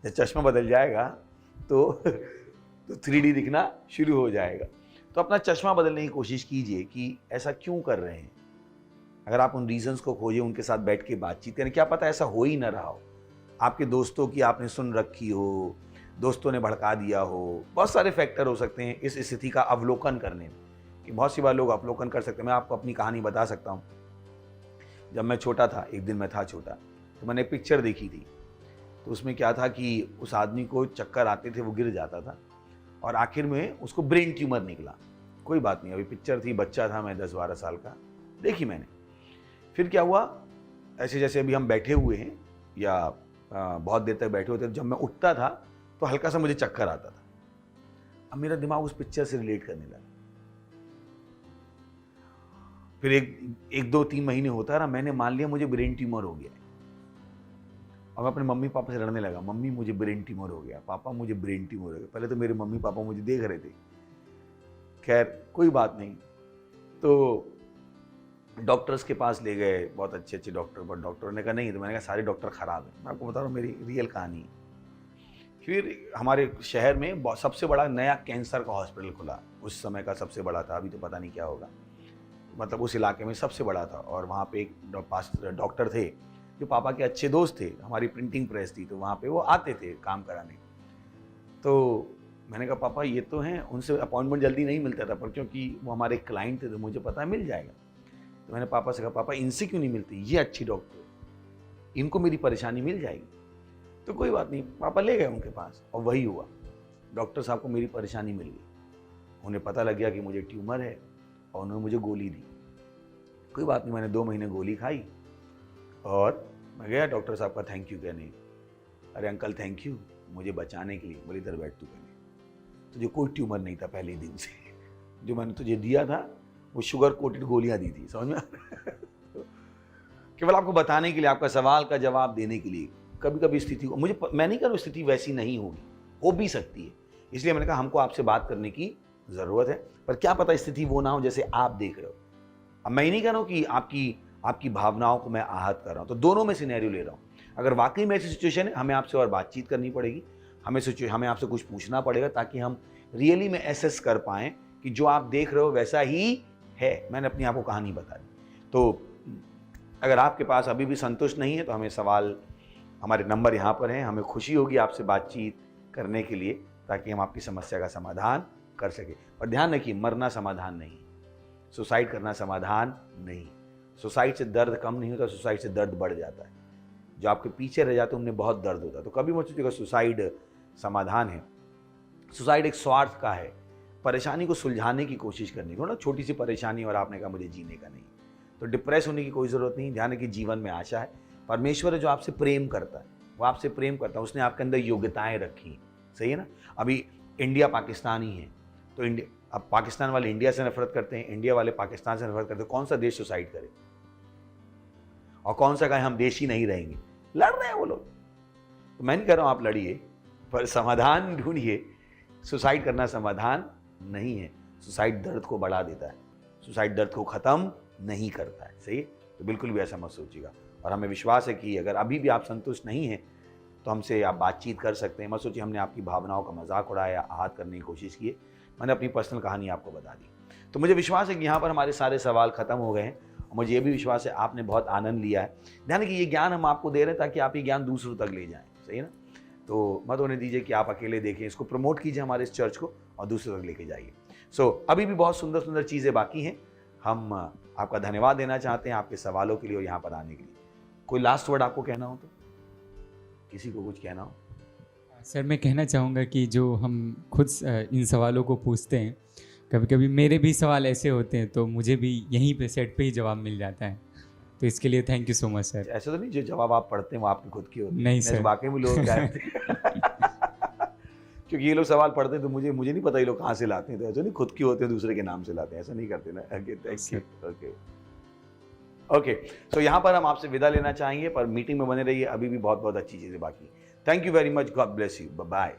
जब चश्मा बदल जाएगा तो 3D दिखना शुरू हो जाएगा। तो अपना चश्मा बदलने की कोशिश कीजिए कि ऐसा क्यों कर रहे हैं। अगर आप उन रीजंस को खोजें, उनके साथ बैठ के बातचीत करें। क्या पता ऐसा हो ही ना रहा हो। आपके दोस्तों की आपने सुन रखी हो, दोस्तों ने भड़का दिया हो। बहुत सारे फैक्टर हो सकते हैं इस स्थिति का अवलोकन करने में, कि बहुत सी बार लोग अवलोकन कर सकते हैं। मैं आपको अपनी कहानी बता सकता हूँ। जब मैं छोटा था, एक दिन मैं था छोटा, तो मैंने एक पिक्चर देखी थी। तो उसमें क्या था कि उस आदमी को चक्कर आते थे, वो गिर जाता था और आखिर में उसको ब्रेन ट्यूमर निकला। कोई बात नहीं, अभी पिक्चर थी, बच्चा था मैं 10-12 साल का, देखी मैंने। फिर क्या हुआ, ऐसे जैसे अभी हम बैठे हुए हैं या बहुत देर तक बैठे होते, जब मैं उठता था तो हल्का सा मुझे चक्कर आता था। अब मेरा दिमाग उस पिक्चर से रिलेट करने लगा। फिर एक 2-3 महीने होता रहा, मैंने मान लिया मुझे ब्रेन ट्यूमर हो गया। और मैं अपने मम्मी पापा से लड़ने लगा, मम्मी मुझे ब्रेन ट्यूमर हो गया, पापा मुझे ब्रेन ट्यूमर हो गया। पहले तो मेरे मम्मी पापा मुझे देख रहे थे, खैर कोई बात नहीं। तो डॉक्टर्स के पास ले गए, बहुत अच्छे अच्छे डॉक्टर, पर डॉक्टर ने कहा नहीं। तो मैंने कहा सारे डॉक्टर ख़राब हैं। मैं आपको बता रहा हूँ, मेरी रियल कहानी है। फिर हमारे शहर में सबसे बड़ा नया कैंसर का हॉस्पिटल खुला। उस समय का सबसे बड़ा था, अभी तो पता नहीं क्या होगा, मतलब उस इलाके में सबसे बड़ा था। और वहाँ पे एक डॉक्टर थे जो पापा के अच्छे दोस्त थे। हमारी प्रिंटिंग प्रेस थी, तो वहाँ पे वो आते थे काम कराने। तो मैंने कहा पापा ये तो हैं, उनसे अपॉइंटमेंट जल्दी नहीं मिलता था, पर क्योंकि वो हमारे क्लाइंट थे तो मुझे पता है मिल जाएगा। तो मैंने पापा से कहा पापा इनसे क्यों नहीं मिलती, ये अच्छी डॉक्टर, इनको मेरी परेशानी मिल जाएगी। तो कोई बात नहीं, पापा ले गए उनके पास और वही हुआ। डॉक्टर साहब को मेरी परेशानी मिल गई। उन्हें पता लग गया कि मुझे ट्यूमर है और उन्होंने मुझे गोली दी। कोई बात नहीं, मैंने 2 महीने गोली खाई और मैं गया डॉक्टर साहब का थैंक यू कहने। अरे अंकल थैंक यू मुझे बचाने के लिए। बोले इधर बैठ तू कहने, तुझे कोई ट्यूमर नहीं था पहले दिन से, जो मैंने तुझे दिया था वो शुगर कोटेड गोलियां दी थी, समझ में? केवल आपको बताने के लिए, आपका सवाल का जवाब देने के लिए। कभी कभी स्थिति को मैं नहीं कह रहा हूँ स्थिति वैसी नहीं होगी, हो भी सकती है। इसलिए मैंने कहा हमको आपसे बात करने की ज़रूरत है, पर क्या पता स्थिति वो ना हो जैसे आप देख रहे हो। अब मैं नहीं कह रहा हूँ कि आपकी भावनाओं को मैं आहत कर रहा हूँ, तो दोनों में सिनेरियो ले रहा हूँ। अगर वाकई में ऐसी सिचुएशन है, हमें आपसे और बातचीत करनी पड़ेगी, हमें आपसे कुछ पूछना पड़ेगा, ताकि हम रियली में एसेस कर पाएं कि जो आप देख रहे हो वैसा ही है। मैंने अपनी आपको कहानी बता दी। तो अगर आपके पास अभी भी संतुष्ट नहीं है तो हमें सवाल, हमारे नंबर यहाँ पर हैं, हमें खुशी होगी आपसे बातचीत करने के लिए, ताकि हम आपकी समस्या का समाधान कर सकें। और ध्यान रखिए, मरना समाधान नहीं, सुसाइड करना समाधान नहीं। सुसाइड से दर्द कम नहीं होता, सुसाइड से दर्द बढ़ जाता है। जो आपके पीछे रह जाते हैं उनमें बहुत दर्द होता है। तो कभी मत सोचिएगा सुसाइड समाधान है। सुसाइड एक स्वार्थ का है, परेशानी को सुलझाने की कोशिश करनी। थोड़ा छोटी सी परेशानी और आपने कहा मुझे जीने का नहीं, तो डिप्रेस होने की कोई ज़रूरत नहीं। ध्यान रखिए, जीवन में आशा है। परमेश्वर है जो आपसे प्रेम करता है, वो आपसे प्रेम करता है, उसने आपके अंदर योग्यताएं रखी, सही है ना। अभी इंडिया पाकिस्तान ही है, तो अब पाकिस्तान वाले इंडिया से नफरत करते हैं, इंडिया वाले पाकिस्तान से नफरत करते हैं। कौन सा देश सुसाइड करे और कौन सा कहे हम देश ही नहीं रहेंगे? लड़ रहे हैं वो लोग। तो मैं नहीं कह रहा हूं आप लड़िए, पर समाधान ढूंढिए। सुसाइड करना समाधान नहीं है। सुसाइड दर्द को बढ़ा देता है, सुसाइड दर्द को खत्म नहीं करता है, सही है? तो बिल्कुल भी ऐसा मत सोचिएगा। और हमें विश्वास है कि अगर अभी भी आप संतुष्ट नहीं हैं तो हमसे आप बातचीत कर सकते हैं। मत सोचिए हमने आपकी भावनाओं का मजाक उड़ाया, आहत करने की कोशिश की। मैंने अपनी पर्सनल कहानी आपको बता दी। तो मुझे विश्वास है कि यहाँ पर हमारे सारे सवाल खत्म हो गए हैं, और मुझे ये भी विश्वास है आपने बहुत आनंद लिया है। ध्यान रखिए, ये ज्ञान हम आपको दे रहे हैं ताकि आप ये ज्ञान दूसरों तक ले जाएं, सही है ना। तो मत होने दीजिए कि आप अकेले देखें, इसको प्रमोट कीजिए हमारे इस चर्च को और दूसरों तक लेके जाइए। अभी भी बहुत सुंदर सुंदर चीज़ें बाकी हैं। हम आपका धन्यवाद देना चाहते हैं आपके सवालों के लिए और यहाँ पर आने के लिए। कोई लास्ट वर्ड आपको कहना हो तो, किसी को कुछ कहना हो? सर, मैं कहना चाहूँगा कि जो हम खुद इन सवालों को पूछते हैं, कभी कभी मेरे भी सवाल ऐसे होते हैं, तो मुझे भी यहीं पे सेट पे ही जवाब मिल जाता है। तो इसके लिए thank you so much sir. ऐसा तो नहीं जो जवाब आप पढ़ते हैं वो आपके खुद की होती है? नहीं सर, वाकई में लोग क्योंकि ये लोग सवाल पढ़ते हैं तो मुझे नहीं पता ये लोग कहाँ से लाते हैं। तो ऐसा नहीं खुद की होते हैं दूसरे के नाम से लाते हैं, ऐसा नहीं करते ना। ओके, तो यहाँ पर हम आपसे विदा लेना चाहेंगे, पर मीटिंग में बने रहिए, अभी भी बहुत बहुत अच्छी चीजें बाकी। Thank you very much, God bless you, bye bye.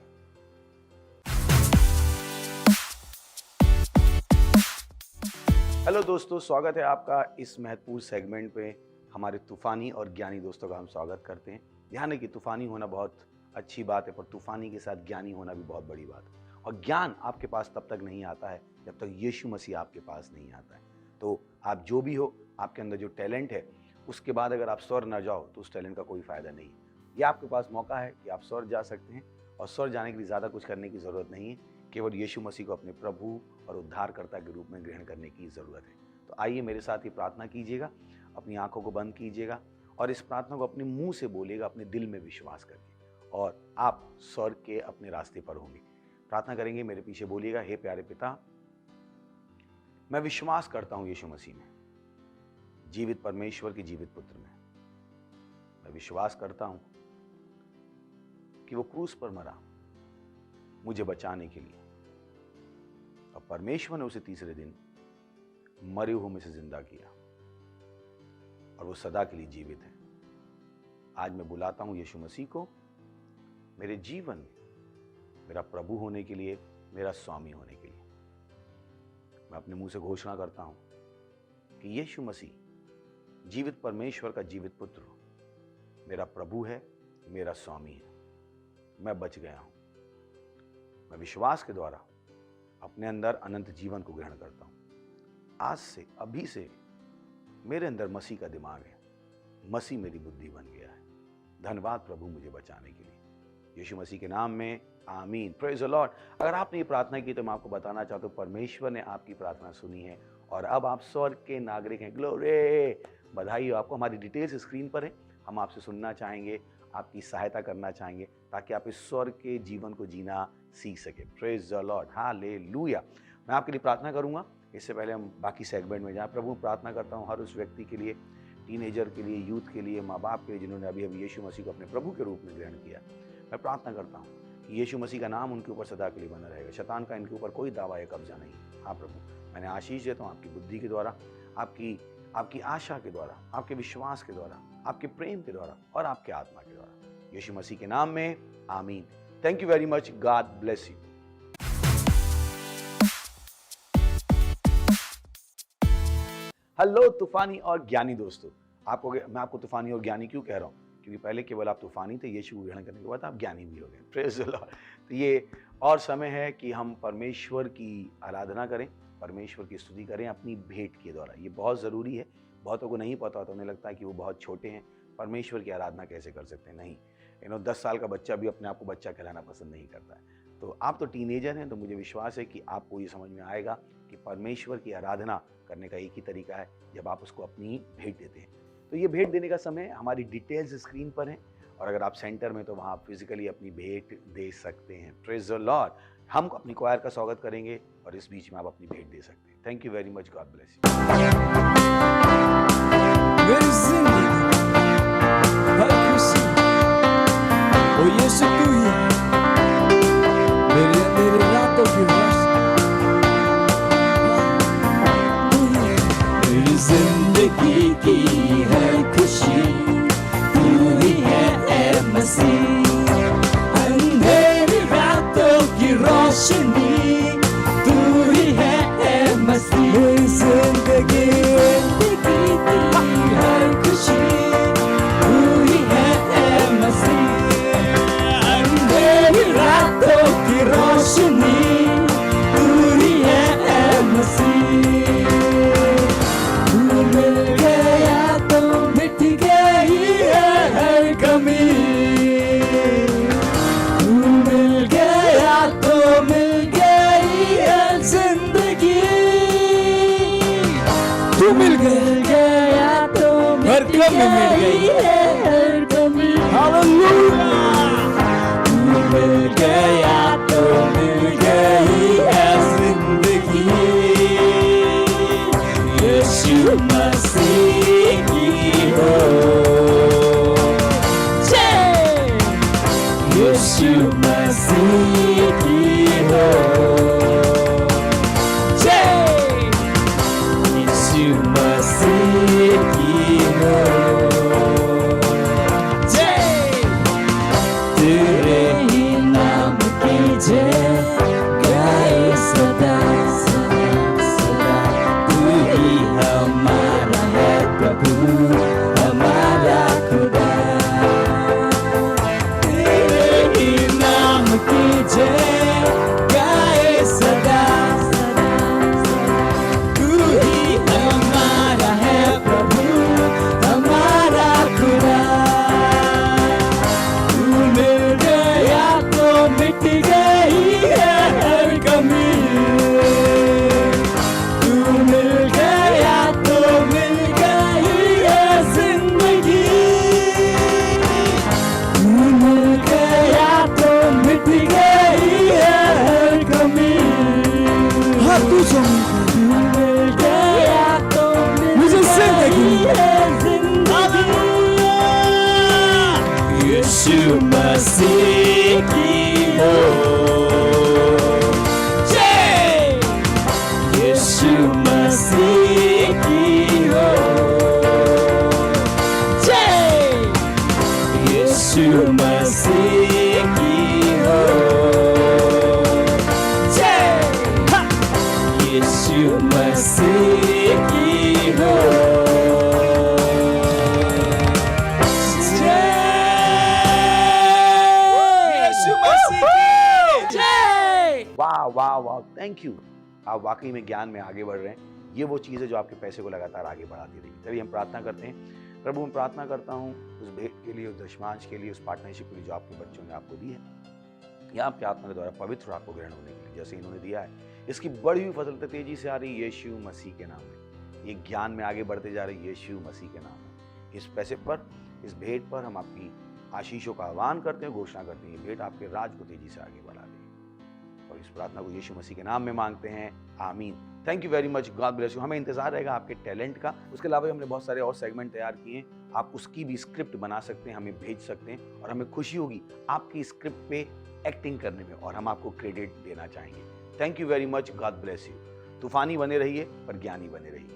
Hello दोस्तों, स्वागत है आपका इस महत्वपूर्ण सेगमेंट पे। हमारे तूफानी और ज्ञानी दोस्तों का हम स्वागत करते हैं। ध्यान है कि तूफानी होना बहुत अच्छी बात है, पर तूफानी के साथ ज्ञानी होना भी बहुत बड़ी बात है। और ज्ञान आपके पास तब तक नहीं आता है जब तक यीशु मसीह आपके पास नहीं आता है। तो आप जो भी हो, आपके अंदर जो टैलेंट है, उसके बाद अगर आप स्वर्ग न जाओ तो उस टैलेंट का कोई फायदा नहीं। ये आपके पास मौका है कि आप स्वर्ग जा सकते हैं, और स्वर्ग जाने के लिए ज़्यादा कुछ करने की ज़रूरत नहीं है। केवल यीशु मसीह को अपने प्रभु और उद्धारकर्ता के रूप में ग्रहण करने की ज़रूरत है। तो आइए मेरे साथ ही प्रार्थना कीजिएगा, अपनी आंखों को बंद कीजिएगा और इस प्रार्थना को अपने मुंह से बोलिएगा, अपने दिल में विश्वास करके, और आप स्वर्ग के अपने रास्ते पर होंगे। प्रार्थना करेंगे, मेरे पीछे बोलिएगा। हे प्यारे पिता, मैं विश्वास करता हूँ यीशु मसीह में, जीवित परमेश्वर के जीवित पुत्र में। मैं विश्वास करता हूँ कि वो क्रूस पर मरा मुझे बचाने के लिए, और परमेश्वर ने उसे तीसरे दिन मरे हुए में से जिंदा किया, और वो सदा के लिए जीवित है। आज मैं बुलाता हूं यीशु मसीह को मेरे जीवन में मेरा प्रभु होने के लिए, मेरा स्वामी होने के लिए। मैं अपने मुंह से घोषणा करता हूं कि यीशु मसीह जीवित परमेश्वर का जीवित पुत्र मेरा प्रभु है, मेरा स्वामी है। मैं बच गया हूं। मैं विश्वास के द्वारा अपने अंदर अनंत जीवन को ग्रहण करता हूं। आज से, अभी से मेरे अंदर मसीह का दिमाग है, मसीह मेरी बुद्धि बन गया है। धन्यवाद प्रभु मुझे बचाने के लिए, यीशु मसीह के नाम में, आमीन। Praise the Lord. अगर आपने ये प्रार्थना की तो मैं आपको बताना चाहता हूँ, परमेश्वर ने आपकी प्रार्थना सुनी है और अब आप स्वर्ग के नागरिक हैं। ग्लोरी, बधाई हो आपको। हमारी डिटेल्स स्क्रीन पर है। हम आपसे सुनना चाहेंगे, आपकी सहायता करना चाहेंगे, ताकि आप इस स्वर्ग के जीवन को जीना सीख सके। Praise the Lord, hallelujah. मैं आपके लिए प्रार्थना करूंगा। इससे पहले हम बाकी सेगमेंट में जाएं, प्रभु प्रार्थना करता हूं हर उस व्यक्ति के लिए, टीनेजर के लिए, यूथ के लिए, माँ बाप के लिए, जिन्होंने अभी अभी यीशु मसीह को अपने प्रभु के रूप में ग्रहण किया। मैं प्रार्थना करता हूँ कि यीशु मसीह का नाम उनके ऊपर सदा के लिए बना रहेगा। शैतान का इनके ऊपर कोई दावा या कब्जा नहीं। हाँ प्रभु, मैंने आशीष देता हूँ आपकी बुद्धि के द्वारा, आपकी आशा के द्वारा, आपके विश्वास के द्वारा, आपके प्रेम के द्वारा और आपके आत्मा के द्वारा, यीशु मसीह के नाम में, आमीन। Thank you very much, God bless you. Hello तूफानी और ज्ञानी दोस्तों, मैं आपको तूफानी और ज्ञानी क्यों कह रहा हूँ? क्योंकि पहले केवल आप तूफानी थे, यीशु को ग्रहण करने के बाद आप ज्ञानी भी हो गए। Praise the Lord. तो ये और समय है कि हम परमेश्वर की आराधना करें, परमेश्वर की स्तुति करें अपनी भेंट के द्वारा। ये बहुत ज़रूरी है। बहुतों को नहीं पता होता, उन्हें लगता है कि वो बहुत छोटे हैं, परमेश्वर की आराधना कैसे कर सकते हैं। नहीं, 10 साल का बच्चा भी अपने आप को बच्चा कहलाना पसंद नहीं करता है। तो आप तो टीनेजर हैं, तो मुझे विश्वास है कि आपको ये समझ में आएगा कि परमेश्वर की आराधना करने का एक ही तरीका है, जब आप उसको अपनी भेंट देते हैं। तो ये भेंट देने का समय हमारी डिटेल्स स्क्रीन पर हैं, और अगर आप सेंटर में तो वहाँ आप फिजिकली अपनी भेंट दे सकते हैं। Praise the Lord. हम अपनी क्वायर का स्वागत करेंगे और इस बीच में आप अपनी भेंट दे सकते हैं। Thank you very much, God bless you. मेरी जिंदगी हर खुशी ओ यीशु तू ही है, मेरी अंधेरी रातों की रोशनी तू ही है। मेरी जिंदगी की हर खुशी तू ही है ए मसीह, अंधेरी रातों की रोशनी तू ही है ए मसीह। मेरी जिंदगी हर खुशी तू ही है ए मसीह, अंधेरी रातों की रोशनी तू ही है ए मसीह। तू मिल गया तो मिट गई है हर कमी, तू मिल गया तो मिल गई है जिंदगी, तू मिल गया तो हर कमी मिल गई है हर कमी। हालेलुया। तू मिल गया तो मिल गई है जिंदगी, यीशु मसीह की हो जय, यीशु मसीह की हो जय, यीशु मसीह की हो जय। तेरे ही नाम की जय गाए सदा सदा सदा, तू ही हमारा है प्रभु, हमारा खुदा। तेरे ही नाम की जय गाए सदा सदा सदा, तू ही हमारा है प्रभु, हमारा खुदा। तू मिल गया तो मिट गई है हर कमी, तू मिल गया तो मिल गई है जिंदगी, तू मिल गया तो मिट गई है हर कमी। हाँ तू जो मिल गया तो मुझे जिंदगी है जिंदगी, यीशु मसीह की हो जय, यीशु मसीह की हो जय, यीशु मसीह की हो जय, यीशु मसीह की हो वाह वाह वाह, थैंक यू। आप वाकई में ज्ञान में आगे बढ़ रहे हैं। ये वो चीज़ है जो आपके पैसे को लगातार आगे बढ़ाती रहेगी। चलिए हम प्रार्थना करते हैं। प्रभु मैं प्रार्थना करता हूँ उस भेंट के लिए, उस दशमांश के लिए, उस पार्टनरशिप के लिए जो आपके बच्चों ने आपको दी है, या आपके आत्मा के द्वारा पवित्र आपको ग्रहण होने के लिए जैसे इन्होंने दिया है, इसकी बढ़ी हुई फसल तेजी से आ रही यीशु मसीह के नाम में। ये ज्ञान में आगे बढ़ते जा रही यीशु मसीह के नाम में। इस पैसे पर, इस भेंट पर हम आपकी आशीषों का आह्वान करते हैं, घोषणा करते हैं, ये भेंट आपके राज को तेजी से आगे बढ़ा देगी। और इस प्रार्थना को यीशु मसीह के नाम में मांगते हैं, आमीन। Thank you very much, God bless you. हमें इंतजार रहेगा आपके टैलेंट का। उसके अलावा हमने बहुत सारे और सेगमेंट तैयार किए हैं, आप उसकी भी स्क्रिप्ट बना सकते हैं, हमें भेज सकते हैं, और हमें खुशी होगी आपकी स्क्रिप्ट पे एक्टिंग करने में, और हम आपको क्रेडिट देना चाहेंगे। Thank you very much, God bless you. तूफानी बने रहिए पर ज्ञानी बने रहिए।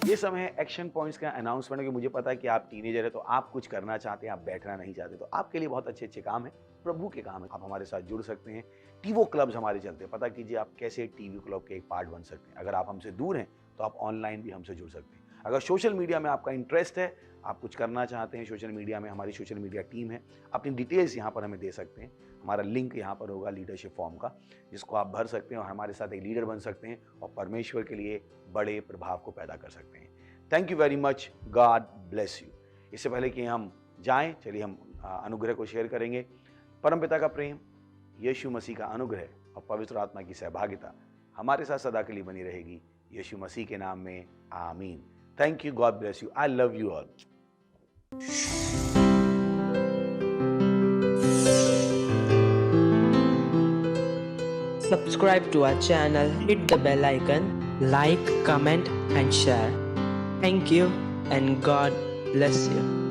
ये समय है एक्शन पॉइंट्स का अनाउंसमेंट, कि मुझे पता है कि आप टीनेजर है तो आप कुछ करना चाहते हैं, आप बैठना नहीं चाहते, तो आपके लिए बहुत अच्छे अच्छे काम है, प्रभु के काम है। आप हमारे साथ जुड़ सकते हैं। टीवो क्लब्स हमारे चलते हैं, पता कीजिए आप कैसे टीवी क्लब के एक पार्ट बन सकते हैं। अगर आप हमसे दूर हैं तो आप ऑनलाइन भी हमसे जुड़ सकते हैं। अगर सोशल मीडिया में आपका इंटरेस्ट है, आप कुछ करना चाहते हैं सोशल मीडिया में, हमारी सोशल मीडिया टीम है, अपनी डिटेल्स यहाँ पर हमें दे सकते हैं। हमारा लिंक यहाँ पर होगा लीडरशिप फॉर्म का, जिसको आप भर सकते हैं और हमारे साथ एक लीडर बन सकते हैं और परमेश्वर के लिए बड़े प्रभाव को पैदा कर सकते हैं। Thank you very much, God bless you. इससे पहले कि हम जाएं, चलिए हम अनुग्रह को शेयर करेंगे। परमपिता का प्रेम, यीशु मसीह का अनुग्रह और पवित्र आत्मा की सहभागिता हमारे साथ सदा के लिए बनी रहेगी। यीशु मसीह के नाम में आमीन। Thank you, God bless you, I love you all. Subscribe to our channel, hit the bell icon, like, comment and share. Thank you and God bless you.